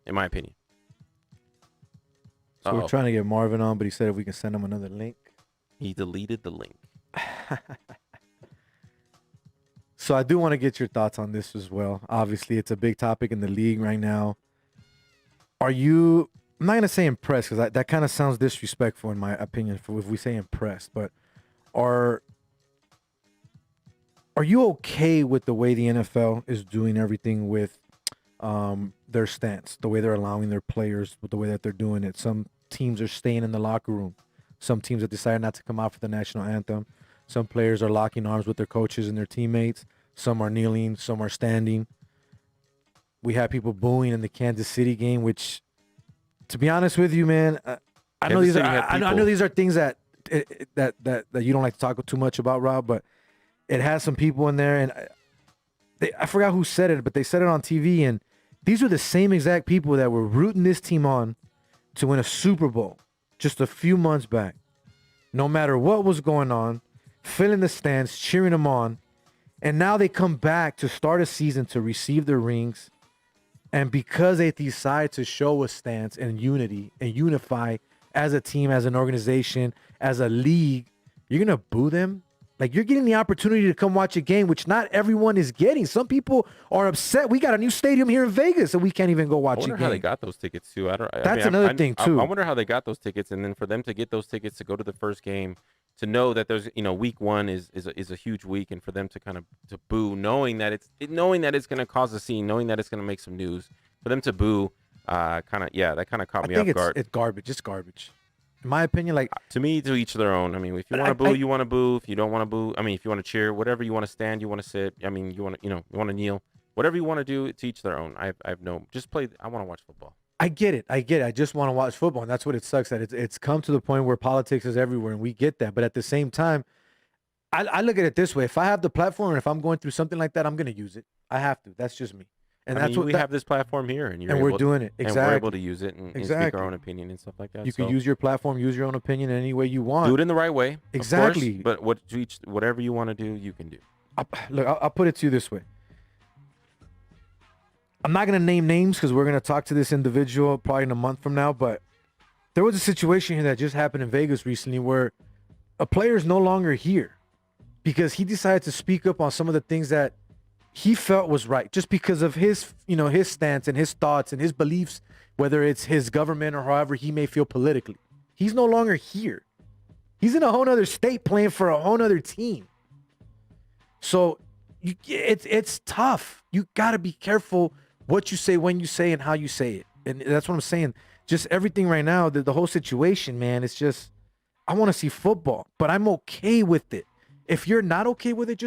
in my opinion. So we're trying to get Marvin on, but he said if we can send him another link. He deleted the link. So I do want to get your thoughts on this as well. Obviously, it's a big topic in the league right now. I'm not going to say impressed, because that kind of sounds disrespectful in my opinion if we say impressed, but are you okay with the way the NFL is doing everything with their stance, the way they're allowing their players, with the way that they're doing it? Some teams are staying in the locker room. Some teams have decided not to come out for the national anthem. Some players are locking arms with their coaches and their teammates. Some are kneeling. Some are standing. We had people booing in the Kansas City game, which, to be honest with you, man, I know these are things that you don't like to talk too much about, Rob, but it has some people in there, and I forgot who said it, but they said it on TV, and these were the same exact people that were rooting this team on to win a Super Bowl just a few months back. No matter what was going on, filling the stands, cheering them on, and now they come back to start a season to receive their rings, and because they decide to show a stance and unity and unify as a team, as an organization, as a league, you're going to boo them? Like, you're getting the opportunity to come watch a game, which not everyone is getting. Some people are upset. We got a new stadium here in Vegas, and we can't even go watch a game. I wonder how they got those tickets, too. That's another thing, too. I wonder how they got those tickets, and then for them to get those tickets to go to the first game, to know that there's, week one is a huge week, and for them to kind of to boo, knowing that it's going to cause a scene, knowing that it's going to make some news, for them to boo, that kind of caught me off guard. It's garbage. It's garbage. In my opinion, like, to me, to each their own. I mean, if you want to boo, you want to boo. If you don't want to boo, I mean, if you want to cheer, whatever you want to stand, you want to sit. I mean, you want to kneel, whatever you want to do. To each their own. I want to watch football. I get it. I just want to watch football, and that's what it sucks that it's come to the point where politics is everywhere, and we get that. But at the same time, I look at it this way: if I have the platform, and if I'm going through something like that, I'm going to use it. I have to. That's just me. And we have this platform here, and we're doing it. Exactly. And we're able to use it and speak our own opinion and stuff like that. You can use your platform, use your own opinion in any way you want. Do it in the right way. Exactly. Of course, but whatever you want to do, you can do. I'll put it to you this way. I'm not going to name names because we're going to talk to this individual probably in a month from now, but there was a situation here that just happened in Vegas recently where a player is no longer here because he decided to speak up on some of the things that he felt was right, just because of his stance and his thoughts and his beliefs, whether it's his government or however he may feel politically. He's no longer here. He's in a whole other state playing for a whole other team. So it's tough. You got to be careful what you say, when you say, and how you say it. And that's what I'm saying. Just everything right now, the whole situation, man, it's just, I want to see football, but I'm okay with it. If you're not okay with it,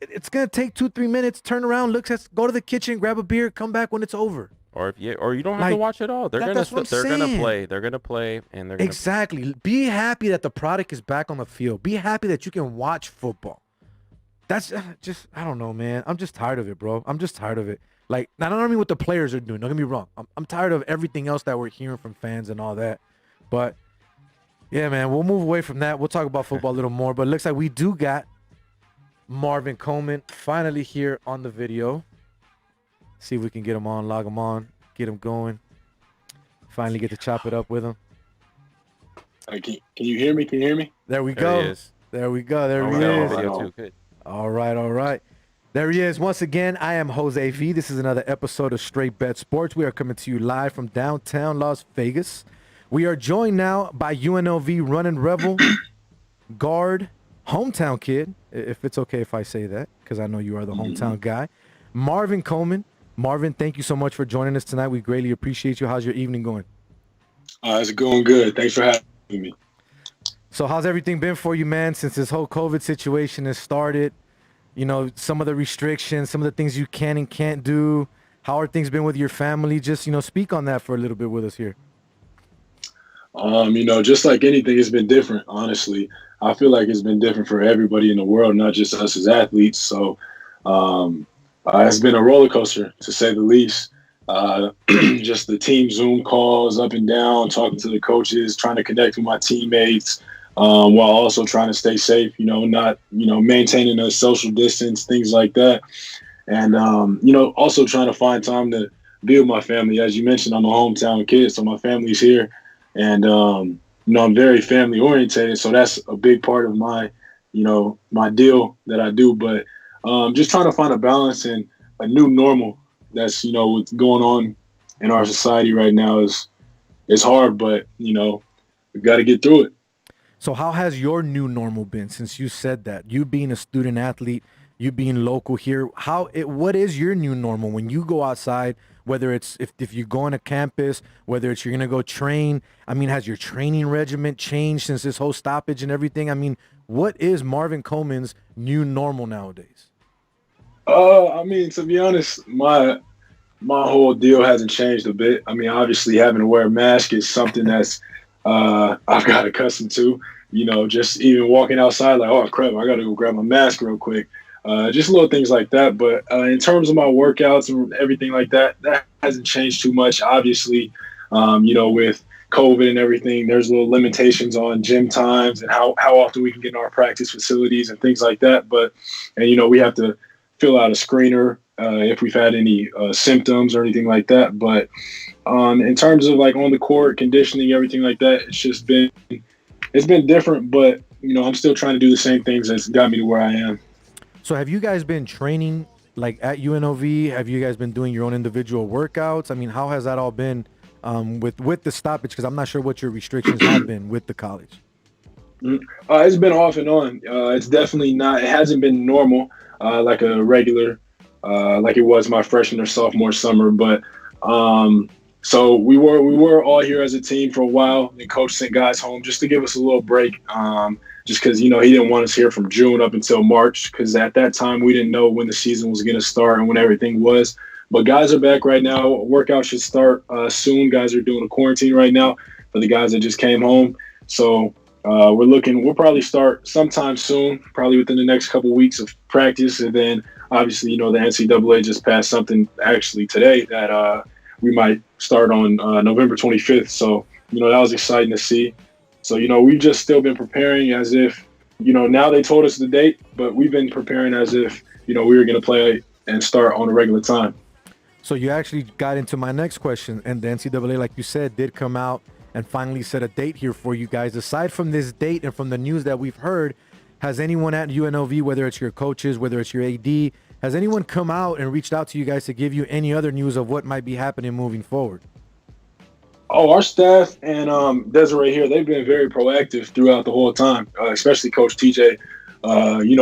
it's going to take 2-3 minutes, turn around, go to the kitchen, grab a beer, come back when it's over. Or you don't have to watch it all. They're going to play. They're going to play, and they're going to Exactly. Be happy that the product is back on the field. Be happy that you can watch football. That's just, I don't know, man. I'm just tired of it, bro. I'm just tired of it. Like, I don't mean what the players are doing. Don't get me wrong. I'm tired of everything else that we're hearing from fans and all that. But, yeah, man, we'll move away from that. We'll talk about football a little more. But it looks like we do got Marvin Coleman finally here on the video. See if we can get him on, log him on, get him going. Finally get to chop it up with him. Can you hear me? Can you hear me? There we go. He is. There we go. There he is. Video too. Good. All right. There he is. Once again, I am Jose V. This is another episode of Straight Bet Sports. We are coming to you live from downtown Las Vegas. We are joined now by UNLV running rebel, Gaurd, hometown kid, if it's okay if I say that, because I know you are the Mhm. hometown guy, Marvin Coleman. Marvin, thank you so much for joining us tonight. We greatly appreciate you. How's your evening going? It's going good. Thanks for having me. So how's everything been for you, man, since this whole COVID situation has started? You know, some of the restrictions, some of the things you can and can't do. How are things been with your family? Just, speak on that for a little bit with us here. Just like anything, it's been different, honestly. I feel like it's been different for everybody in the world, not just us as athletes. So um, it's been a roller coaster, to say the least. Just the team Zoom calls up and down, talking to the coaches, trying to connect with my teammates, while also trying to stay safe, not, maintaining a social distance, things like that. And, also trying to find time to be with my family. As you mentioned, I'm a hometown kid, so my family's here. And, I'm very family orientated. So that's a big part of my deal that I do. But just trying to find a balance and a new normal that's, what's going on in our society right now is hard, but, we got to get through it. So how has your new normal been since you said that? You being a student athlete, you being local here, what is your new normal when you go outside, whether it's if you go on a campus, whether it's you're going to go train? I mean, has your training regimen changed since this whole stoppage and everything? I mean, what is Marvin Coleman's new normal nowadays? To be honest, my whole deal hasn't changed a bit. I mean, obviously having to wear a mask is something that's I've got accustomed to. Just even walking outside, like, oh crap, I got to go grab my mask real quick. Just little things like that. But in terms of my workouts and everything like that, that hasn't changed too much. Obviously, with COVID and everything, there's little limitations on gym times and how often we can get in our practice facilities and things like that. And we have to fill out a screener if we've had any symptoms or anything like that. But in terms of like on the court conditioning, everything like that, it's been different. But I'm still trying to do the same things that's got me to where I am. So have you guys been training like at UNLV? Have you guys been doing your own individual workouts? I mean, how has that all been with the stoppage? Because I'm not sure what your restrictions have been with the college. It's been off and on. It's definitely not. It hasn't been normal like a regular, like it was my freshman or sophomore summer. But so we were all here as a team for a while. And coach sent guys home just to give us a little break. Just because he didn't want us here from June up until March, because at that time we didn't know when the season was going to start and when everything was. But guys are back right now. Workout should start soon. Guys are doing a quarantine right now for the guys that just came home. So we'll probably start sometime soon, probably within the next couple of weeks of practice. And then obviously, the NCAA just passed something actually today that we might start on November 25th. So, that was exciting to see. So, we've just still been preparing as if, now they told us the date, but we've been preparing as if, we were going to play and start on a regular time. So you actually got into my next question, and the NCAA, like you said, did come out and finally set a date here for you guys. Aside from this date and from the news that we've heard, has anyone at UNLV, whether it's your coaches, whether it's your AD, has anyone come out and reached out to you guys to give you any other news of what might be happening moving forward? Oh, our staff and Desiree here, they've been very proactive throughout the whole time, especially Coach TJ,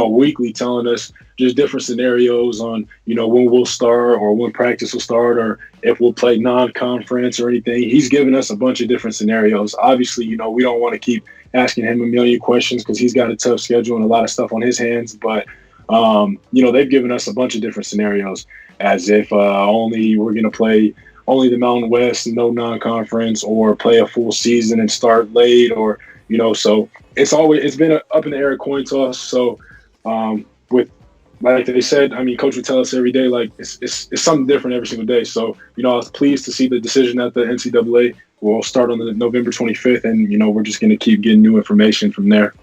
weekly telling us just different scenarios on, when we'll start or when practice will start or if we'll play non-conference or anything. He's given us a bunch of different scenarios. Obviously, we don't want to keep asking him a million questions because he's got a tough schedule and a lot of stuff on his hands. But, they've given us a bunch of different scenarios as if only we're going to play only the Mountain West, no non-conference, or play a full season and start late, or so it's been an up in the air coin toss. So with like they said, I mean, Coach would tell us every day, like it's something different every single day. So I was pleased to see the decision that the NCAA will start on the November 25th, and we're just going to keep getting new information from there.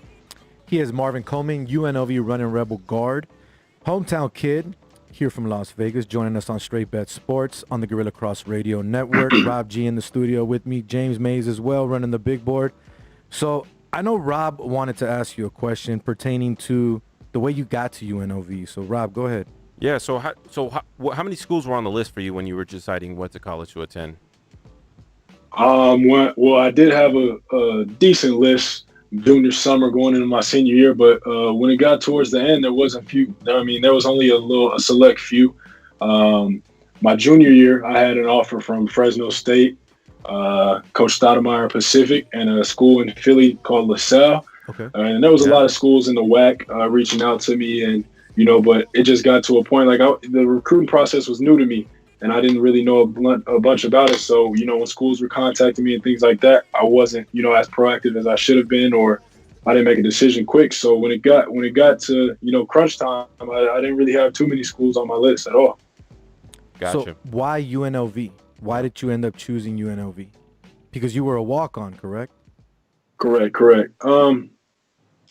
He is Marvin Coleman, UNLV running rebel guard, hometown kid. Here from Las Vegas, joining us on Straight Bet Sports on the Gorilla Cross Radio Network. Rob G in the studio with me, James Mays as well, running the big board. So I know Rob wanted to ask you a question pertaining to the way you got to UNLV. So Rob, go ahead. Yeah. So how many schools were on the list for you when you were deciding what college to attend? Well, I did have a decent list. junior summer going into my senior year. But when it got towards the end, there wasn't few. I mean, there was only a select few. My junior year, I had an offer from Fresno State, Coach Stoudemire Pacific, and a school in Philly called LaSalle. Okay. And there was a lot of schools in the WAC reaching out to me, and but it just got to a point like the recruiting process was new to me, and I didn't really know a bunch about it. So when schools were contacting me and things like that, I wasn't as proactive as I should have been, or I didn't make a decision quick. So when it got to crunch time, I didn't really have too many schools on my list at all. Gotcha. So why UNLV? Why did you end up choosing UNLV? Because you were a walk-on, correct? Correct.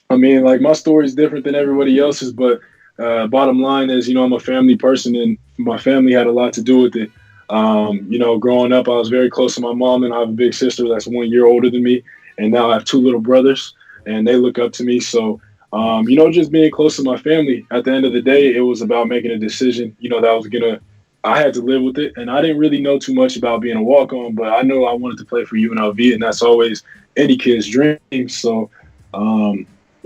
I mean, like, my story is different than everybody else's, but bottom line is, I'm a family person, and my family had a lot to do with it. Growing up, I was very close to my mom, and I have a big sister that's 1 year older than me, and now I have 2 little brothers, and they look up to me. So, just being close to my family, at the end of the day, it was about making a decision, I had to live with it, and I didn't really know too much about being a walk-on, but I know I wanted to play for UNLV, and that's always any kid's dream. So,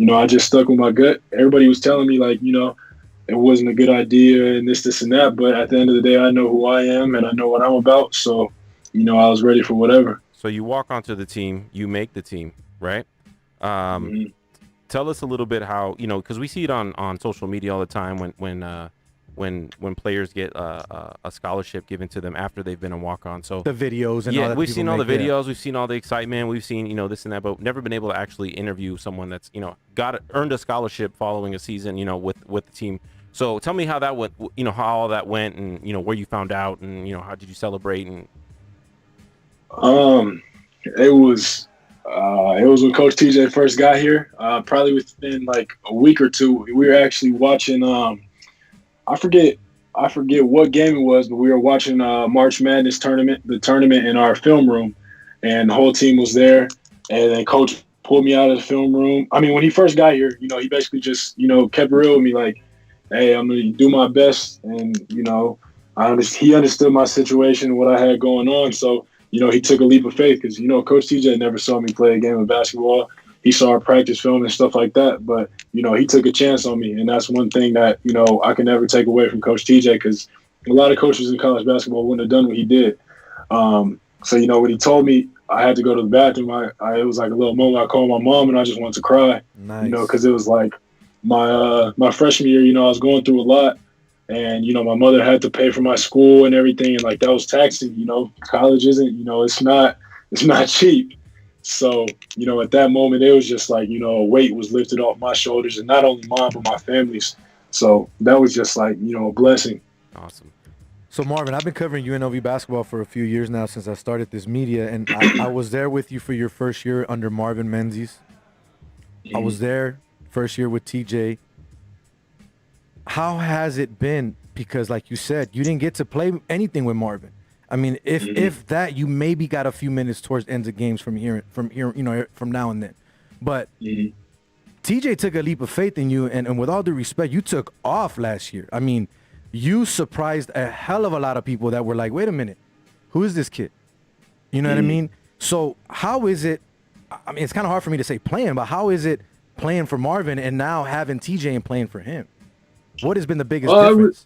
I just stuck with my gut. Everybody was telling me, like, it wasn't a good idea and this, and that. But at the end of the day, I know who I am and I know what I'm about. So, I was ready for whatever. So you walk onto the team, you make the team, right? Tell us a little bit how, because we see it on social media all the time when players get a scholarship given to them after they've been a walk-on. So the videos and all that we've seen all the make, videos, we've seen all the excitement, we've seen this and that, but never been able to actually interview someone that's earned a scholarship following a season with the team. So tell me how that went, how all that went, and where you found out, and how did you celebrate? And it was when Coach TJ first got here. Probably within like a week or two, we were actually watching. I forget what game it was, but we were watching March Madness the tournament in our film room, and the whole team was there. And then Coach pulled me out of the film room. I mean, when he first got here, he basically just kept real with me, like, hey, I'm gonna do my best, and he understood my situation, what I had going on. So he took a leap of faith, because Coach TJ never saw me play a game of basketball. He saw our practice film and stuff like that, but he took a chance on me, and that's one thing that I can never take away from Coach TJ, because a lot of coaches in college basketball wouldn't have done what he did. So when he told me I had to go to the bathroom, it was like a little moment. I called my mom, and I just wanted to cry, because it was like my freshman year. I was going through a lot, and my mother had to pay for my school and everything, and like that was taxing. College isn't it's not cheap. So, at that moment, it was just like, a weight was lifted off my shoulders, and not only mine, but my family's. So that was just like, a blessing. Awesome. So, Marvin, I've been covering UNLV basketball for a few years now, since I started this media, and I was there with you for your first year under Marvin Menzies. I was there first year with TJ. How has it been? Because like you said, you didn't get to play anything with Marvin. I mean, if that, you maybe got a few minutes towards ends of games from here, from now and then. But TJ took a leap of faith in you, and with all due respect, you took off last year. I mean, you surprised a hell of a lot of people that were like, wait a minute, who is this kid? You know what I mean? So how is it, I mean, it's kind of hard for me to say playing, but how is it playing for Marvin and now having TJ and playing for him? What has been the biggest difference?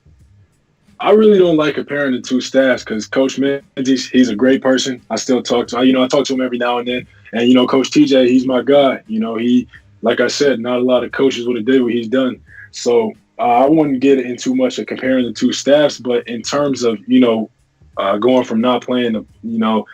I really don't like comparing the two staffs, because Coach Menzies, he's a great person. I still talk to I talk to him every now and then. And, Coach TJ, he's my guy. He, like I said, not a lot of coaches would have did what he's done. So I wouldn't get into much of comparing the two staffs, but in terms of, going from not playing to,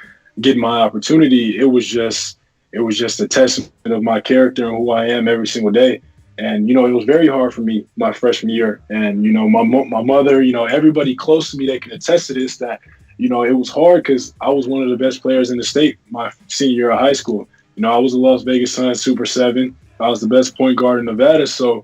getting my opportunity, it was just a testament of my character and who I am every single day. And, it was very hard for me my freshman year. And, my mother, everybody close to me, they can attest to this, that, it was hard, because I was one of the best players in the state my senior year of high school. I was a Las Vegas Suns Super 7. I was the best point guard in Nevada. So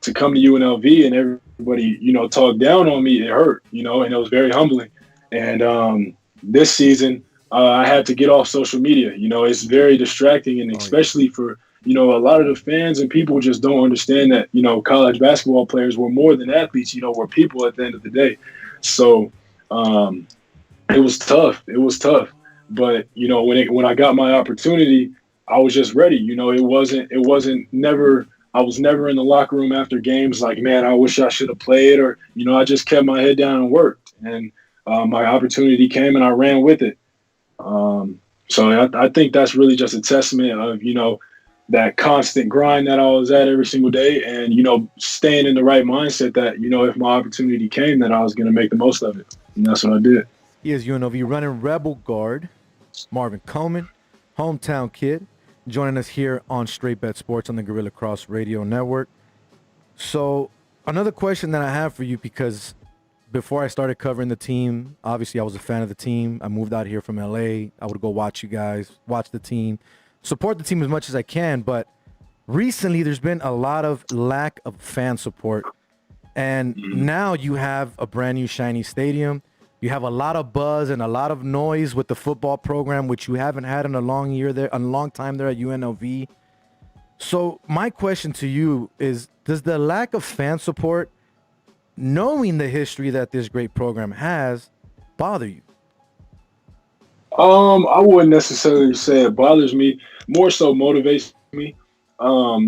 to come to UNLV and everybody, talk down on me, it hurt, and it was very humbling. And this season, I had to get off social media. It's very distracting, and especially for a lot of the fans and people just don't understand that, college basketball players were more than athletes, were people at the end of the day. So it was tough. But, when I got my opportunity, I was just ready. It wasn't never. I was never in the locker room after games like, man, I wish I should have played, or I just kept my head down and worked, and my opportunity came and I ran with it. So I think that's really just a testament of that constant grind that I was at every single day, and staying in the right mindset that if my opportunity came, that I was going to make the most of it, and that's what I did. He is UNLV running rebel guard, Marvin Coleman, hometown kid, joining us here on Straight Bet Sports on the Gorilla Cross Radio Network. So another question that I have for you, because before I started covering the team, obviously I was a fan of the team. I moved out here from LA. I would go watch you guys, watch the team, support the team as much as I can. But recently there's been a lot of lack of fan support. And now you have a brand new shiny stadium. You have a lot of buzz and a lot of noise with the football program, which you haven't had in a long time there at UNLV. So my question to you is, does the lack of fan support, knowing the history that this great program has, bother you? I wouldn't necessarily say it bothers me. More so motivates me.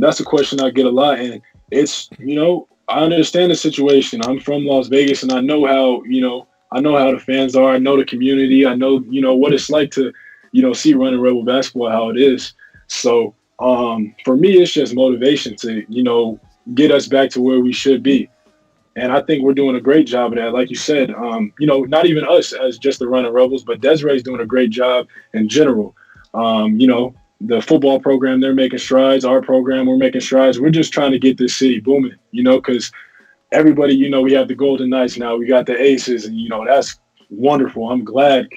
That's a question I get a lot, and it's I understand the situation. I'm from Las Vegas, and I know how the fans are. I know the community. I know what it's like to see running Rebel basketball, how it is. So for me, it's just motivation to get us back to where we should be. And I think we're doing a great job of that. Like you said, not even us as just the running Rebels, but Desiree's doing a great job in general. The football program, they're making strides. Our program, we're making strides. We're just trying to get this city booming, because everybody, we have the Golden Knights now. We got the Aces, and, that's wonderful. I'm glad,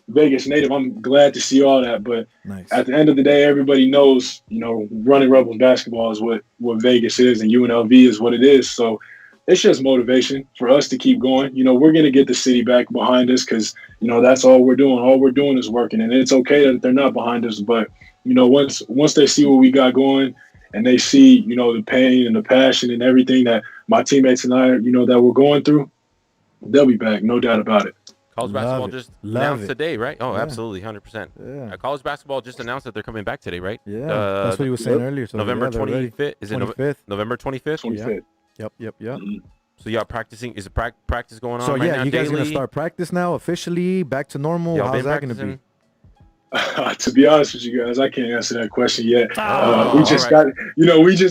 Vegas native, I'm glad to see all that. But nice. At the end of the day, everybody knows, running Rebels basketball is what Vegas is, and UNLV is what it is. So it's just motivation for us to keep going. We're going to get the city back behind us because, that's all we're doing. All we're doing is working. And it's okay that they're not behind us. But, once they see what we got going and they see, the pain and the passion and everything that my teammates and I, that we're going through, they'll be back. No doubt about it. College basketball just announced today, right? Oh, yeah. Absolutely, 100%. Yeah. College basketball just announced that they're coming back today, right? Yeah, that's what he was saying earlier. So November 25th. Is it 25th? November 25th? 25th. Yep. Mm-hmm. So y'all practicing? Is it practice going on? So right yeah, now, you guys daily? gonna start practice now officially, back to normal? Y'all How's that gonna be? To be honest with you guys, I can't answer that question yet. We just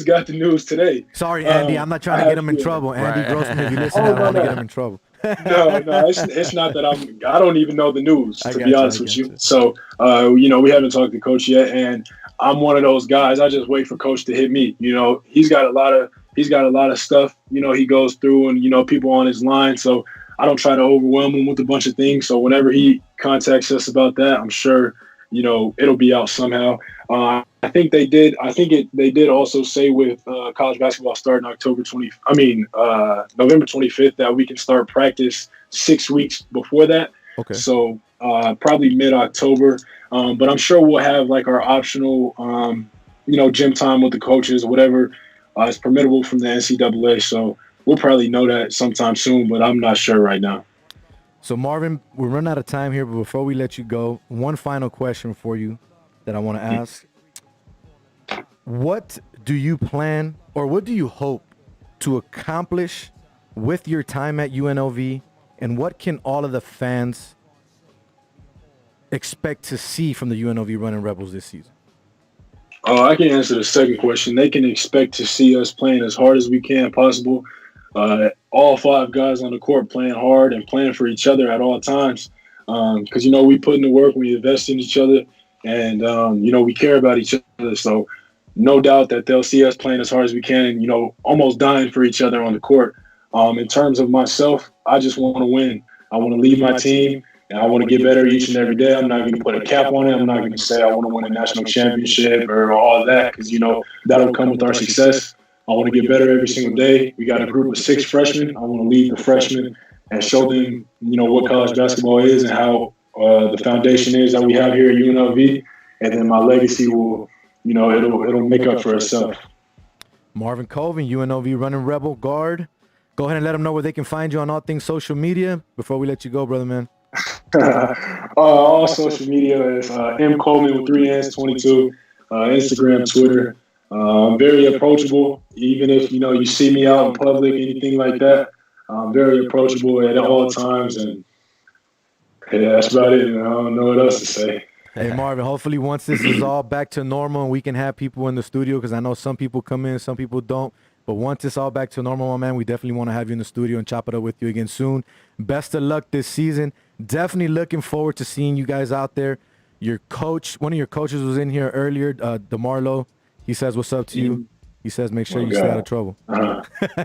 got the news today. Sorry, Andy, I'm not trying to get him in trouble. Andy Grossman, if you listen, I don't want to get him in trouble. No, it's not that I don't even know the news, to be honest with you. So, we haven't talked to Coach yet, and I'm one of those guys. I just wait for Coach to hit me. He's got a lot of stuff, he goes through, and, people on his line. So I don't try to overwhelm him with a bunch of things. So whenever he contacts us about that, I'm sure, it'll be out somehow. I think they did. They did also say with college basketball starting November 25th that we can start practice 6 weeks before that. Okay. So probably mid-October. But I'm sure we'll have like our optional, gym time with the coaches, whatever is permittable from the NCAA. So we'll probably know that sometime soon, but I'm not sure right now. So Marvin, we're running out of time here, but before we let you go, one final question for you that I want to ask. What do you plan, or what do you hope to accomplish with your time at UNLV, and what can all of the fans expect to see from the UNLV Running Rebels this season? I can answer the second question. They can expect to see us playing as hard as we can possible. All 5 guys on the court playing hard and playing for each other at all times. Because, we put in the work, we invest in each other, and, we care about each other. So no doubt that they'll see us playing as hard as we can, almost dying for each other on the court. In terms of myself, I just want to win. I want to lead my team, and I want to get better each and every day. I'm not going to put a cap on it. I'm not going to say I want to win a national championship or all of that, because, that'll come with our success. I want to get better every single day. We got a group of 6 freshmen. I want to lead the freshmen and show them, what college basketball is and how the foundation is that we have here at UNLV. And then my legacy will, it'll make up for itself. Marvin Coleman, UNLV Running Rebel guard. Go ahead and let them know where they can find you on all things social media before we let you go, brother man. All social media is M Coleman with 3Ns 22. Instagram, Twitter. I'm very approachable. Even if you see me out in public, anything like that, I'm very approachable at all times. And yeah, that's about it. I don't know what else to say. Hey, Marvin, hopefully once this is all back to normal and we can have people in the studio, because I know some people come in, some people don't. But once it's all back to normal, my man, we definitely want to have you in the studio and chop it up with you again soon. Best of luck this season. Definitely looking forward to seeing you guys out there. Your coach, one of your coaches was in here earlier, DeMarlo. He says, what's up to you? He says, make sure you stay out of trouble.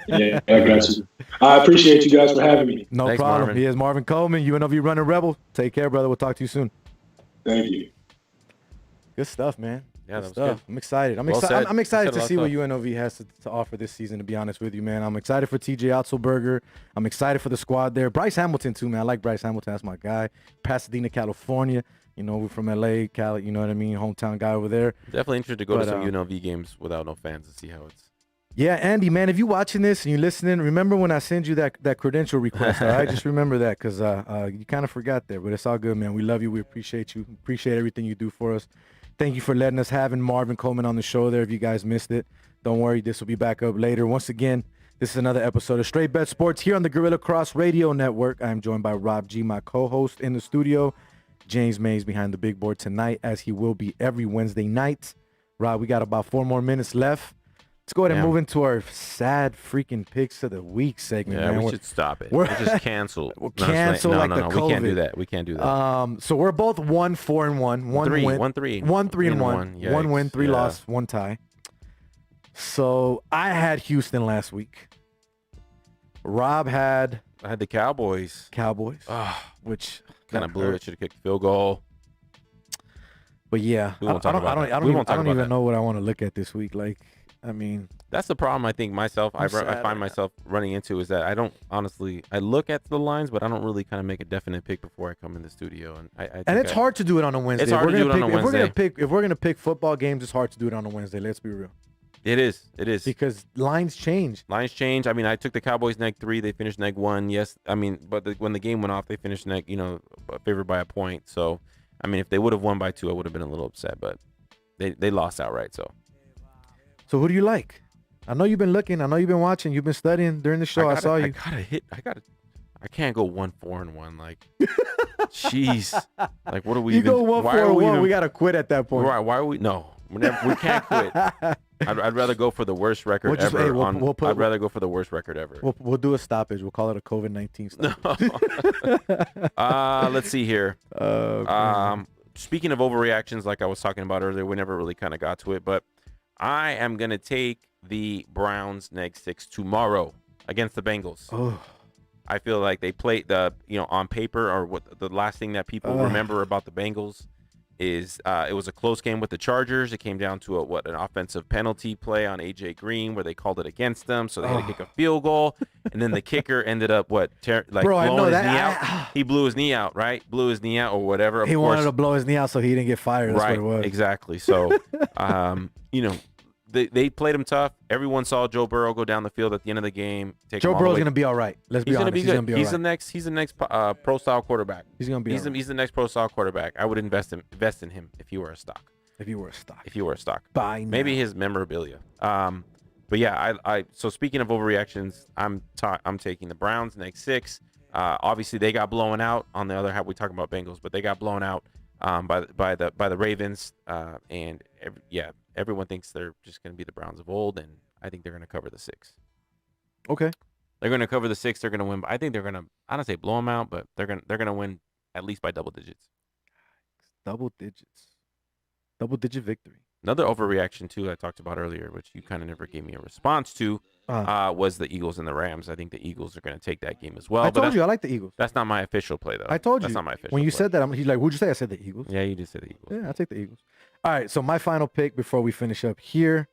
Yeah, I got you. I appreciate you guys for having me. No Thanks, problem. Marvin. He is Marvin Coleman, UNLV running Rebel. Take care, brother. We'll talk to you soon. Thank you. Good stuff, man. Yeah, Good that was stuff. good. I'm excited. Well said. I'm excited You to said see a lot what of UNLV has to offer this season, to be honest with you, man. I'm excited for TJ Otzelberger. I'm excited for the squad there. Bryce Hamilton, too, man. I like Bryce Hamilton. That's my guy. Pasadena, California. You know, we're from LA, Cali, you know what I mean? Hometown guy over there. Definitely interested to go But, to some UNLV games without no fans to see how it's. Yeah, Andy, man, if you're watching this and you're listening, remember when I send you that credential request, all right? Just remember that, because you kind of forgot there, but it's all good, man. We love you. We appreciate you. Appreciate everything you do for us. Thank you for letting us having Marvin Coleman on the show there. If you guys missed it, don't worry. This will be back up later. Once again, this is another episode of Straight Bet Sports here on the Gorilla Cross Radio Network. I am joined by Rob G, my co-host in the studio. James Mays behind the big board tonight, as he will be every Wednesday night. Rob, we got about 4 more minutes left. Let's go ahead and move into our sad freaking picks of the week segment, Yeah, man. we should stop it. we're- We'll just cancel. We'll cancel like the We can't do COVID. that. We can't do that. So we're both 1-4-1. One Three, win, 1-3. 1-3-1. Yikes. One win, 3 Yeah. loss, 1 tie. So I had Houston last week. Rob had I had the Cowboys. Cowboys, Ah, which kind of that blew hurt. it. Should have kicked a field goal. But yeah, We won't talk about that. I We won't talk don't about even that. know what I want to look at this week. Like, I mean, That's the problem. I think myself. I sad find myself running into is that I don't honestly. I look at the lines, but I don't really kind of make a definite pick before I come in the studio. And and it's hard to do it on a Wednesday. It's hard to do it on a If we're Wednesday. gonna pick football games, it's hard to do it on a Wednesday. Let's be real, It is. It is. because lines change. Lines change. I mean, I took the Cowboys neg 3. They finished neg 1. Yes. I mean, but when the game went off, they finished neg, favored by a point. So, I mean, if they would have won by 2, I would have been a little upset. But they lost outright. So So who do you like? I know you've been looking. I know you've been watching. You've been studying during the show. I saw you. I can't go 1-4-1. Like, jeez. Like, what are we You even? go 1-4-1. We gotta quit at that point. Why are we? No, we can't quit. I'd rather go for the worst record We'll just- ever. hey, we'll put- I'd rather go for the worst record ever. We'll do a stoppage. We'll call it a COVID-19 stoppage. Let's see here. Man. Speaking of overreactions, like I was talking about earlier, we never really kind of got to it, but I am gonna take the Browns neg 6 tomorrow against the Bengals. Oh, I feel like they played on paper, or what the last thing that people remember about the Bengals is it was a close game with the Chargers. It came down to an offensive penalty play on AJ Green where they called it against them, so they had to kick a field goal, and then the kicker ended up Bro, I blowing know his that. knee out. He blew his knee out, right? Blew his knee out or whatever. Of he course, wanted to blow his knee out so he didn't get fired. That's right? what it was. Exactly. So, they played him tough. Everyone saw Joe Burrow go down the field at the end of the game. Joe Burrow's gonna be all right. Let's be He's honest. gonna be He's good. gonna be all He's right. He's the next pro style quarterback. He's gonna be. He's the next pro style quarterback. I would invest in him if he were a stock. If you were a stock. If he were a stock, Buy now. maybe his memorabilia. But yeah, so speaking of overreactions, I'm taking the Browns next 6. Obviously they got blown out. On the other hand, we talking about Bengals, but they got blown out by the Ravens. And everyone thinks they're just going to be the Browns of old, and I think they're going to cover the 6. Okay. They're going to cover the 6. They're going to win. I think they're going to. I don't say blow them out, but they're going to win at least by double digits. Double digits. Double-digit victory. Another overreaction too I talked about earlier, which you kind of never gave me a response to, was the Eagles and the Rams. I think the Eagles are going to take that game as well. I told you I like the Eagles. That's not my official play though. I told you. That's not my official. When you play. said that, he's like, "Who'd you say?" I said the Eagles. Yeah, you did say the Eagles. Yeah, I'll take the Eagles. All right, so my final pick before we finish up here.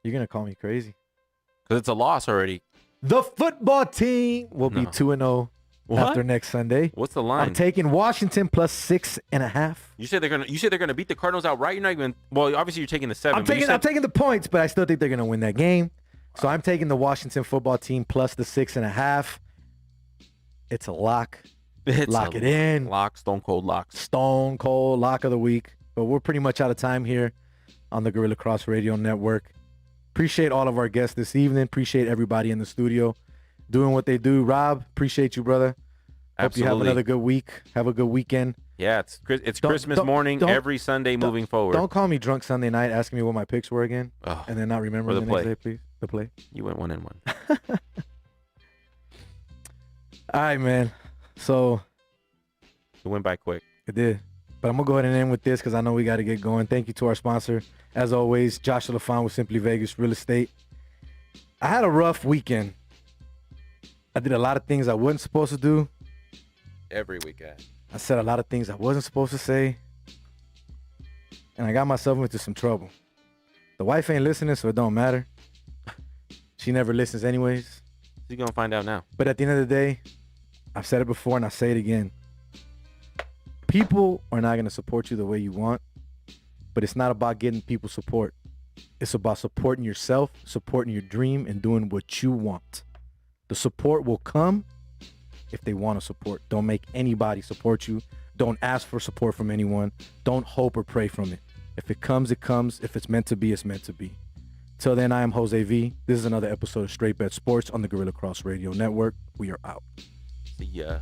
You're gonna call me crazy. Because it's a loss already. The football team will be 2-0 after next Sunday. What's the line? I'm taking Washington plus 6.5. You say they're gonna beat the Cardinals outright. You're not even. Well, obviously you're taking the 7. I'm taking the points, but I still think they're gonna win that game. So I'm taking the Washington football team plus the 6.5. It's a lock. It's Lock a it in. Lock, stone cold locks. Stone cold lock of the week. But we're pretty much out of time here on the Gorilla Cross Radio Network. Appreciate all of our guests this evening. Appreciate everybody in the studio doing what they do. Rob, appreciate you, brother. Hope you have Absolutely. another good week. Have a good weekend. Yeah, it's Christmas don't- morning don't- every Sunday moving forward. Don't call me drunk Sunday night asking me what my picks were again Oh, and then not remembering For the the next play. day, please. The play. you went 1-1. All right, man. So It went by quick. it did. But I'm going to go ahead and end with this because I know we got to get going. Thank you to our sponsor. As always, Joshua LaFon with Simply Vegas Real Estate. I had a rough weekend. I did a lot of things I wasn't supposed to do. Every weekend. I said a lot of things I wasn't supposed to say. And I got myself into some trouble. The wife ain't listening, so it don't matter. She never listens anyways. You're going to find out now. But at the end of the day, I've said it before and I say it again. People are not going to support you the way you want, but it's not about getting people support. It's about supporting yourself, supporting your dream, and doing what you want. The support will come if they want to support. Don't make anybody support you. Don't ask for support from anyone. Don't hope or pray from it. If it comes, it comes. If it's meant to be, it's meant to be. Till then, I am Jose V. This is another episode of Straight Bet Sports on the Gorilla Cross Radio Network. We are out. See ya.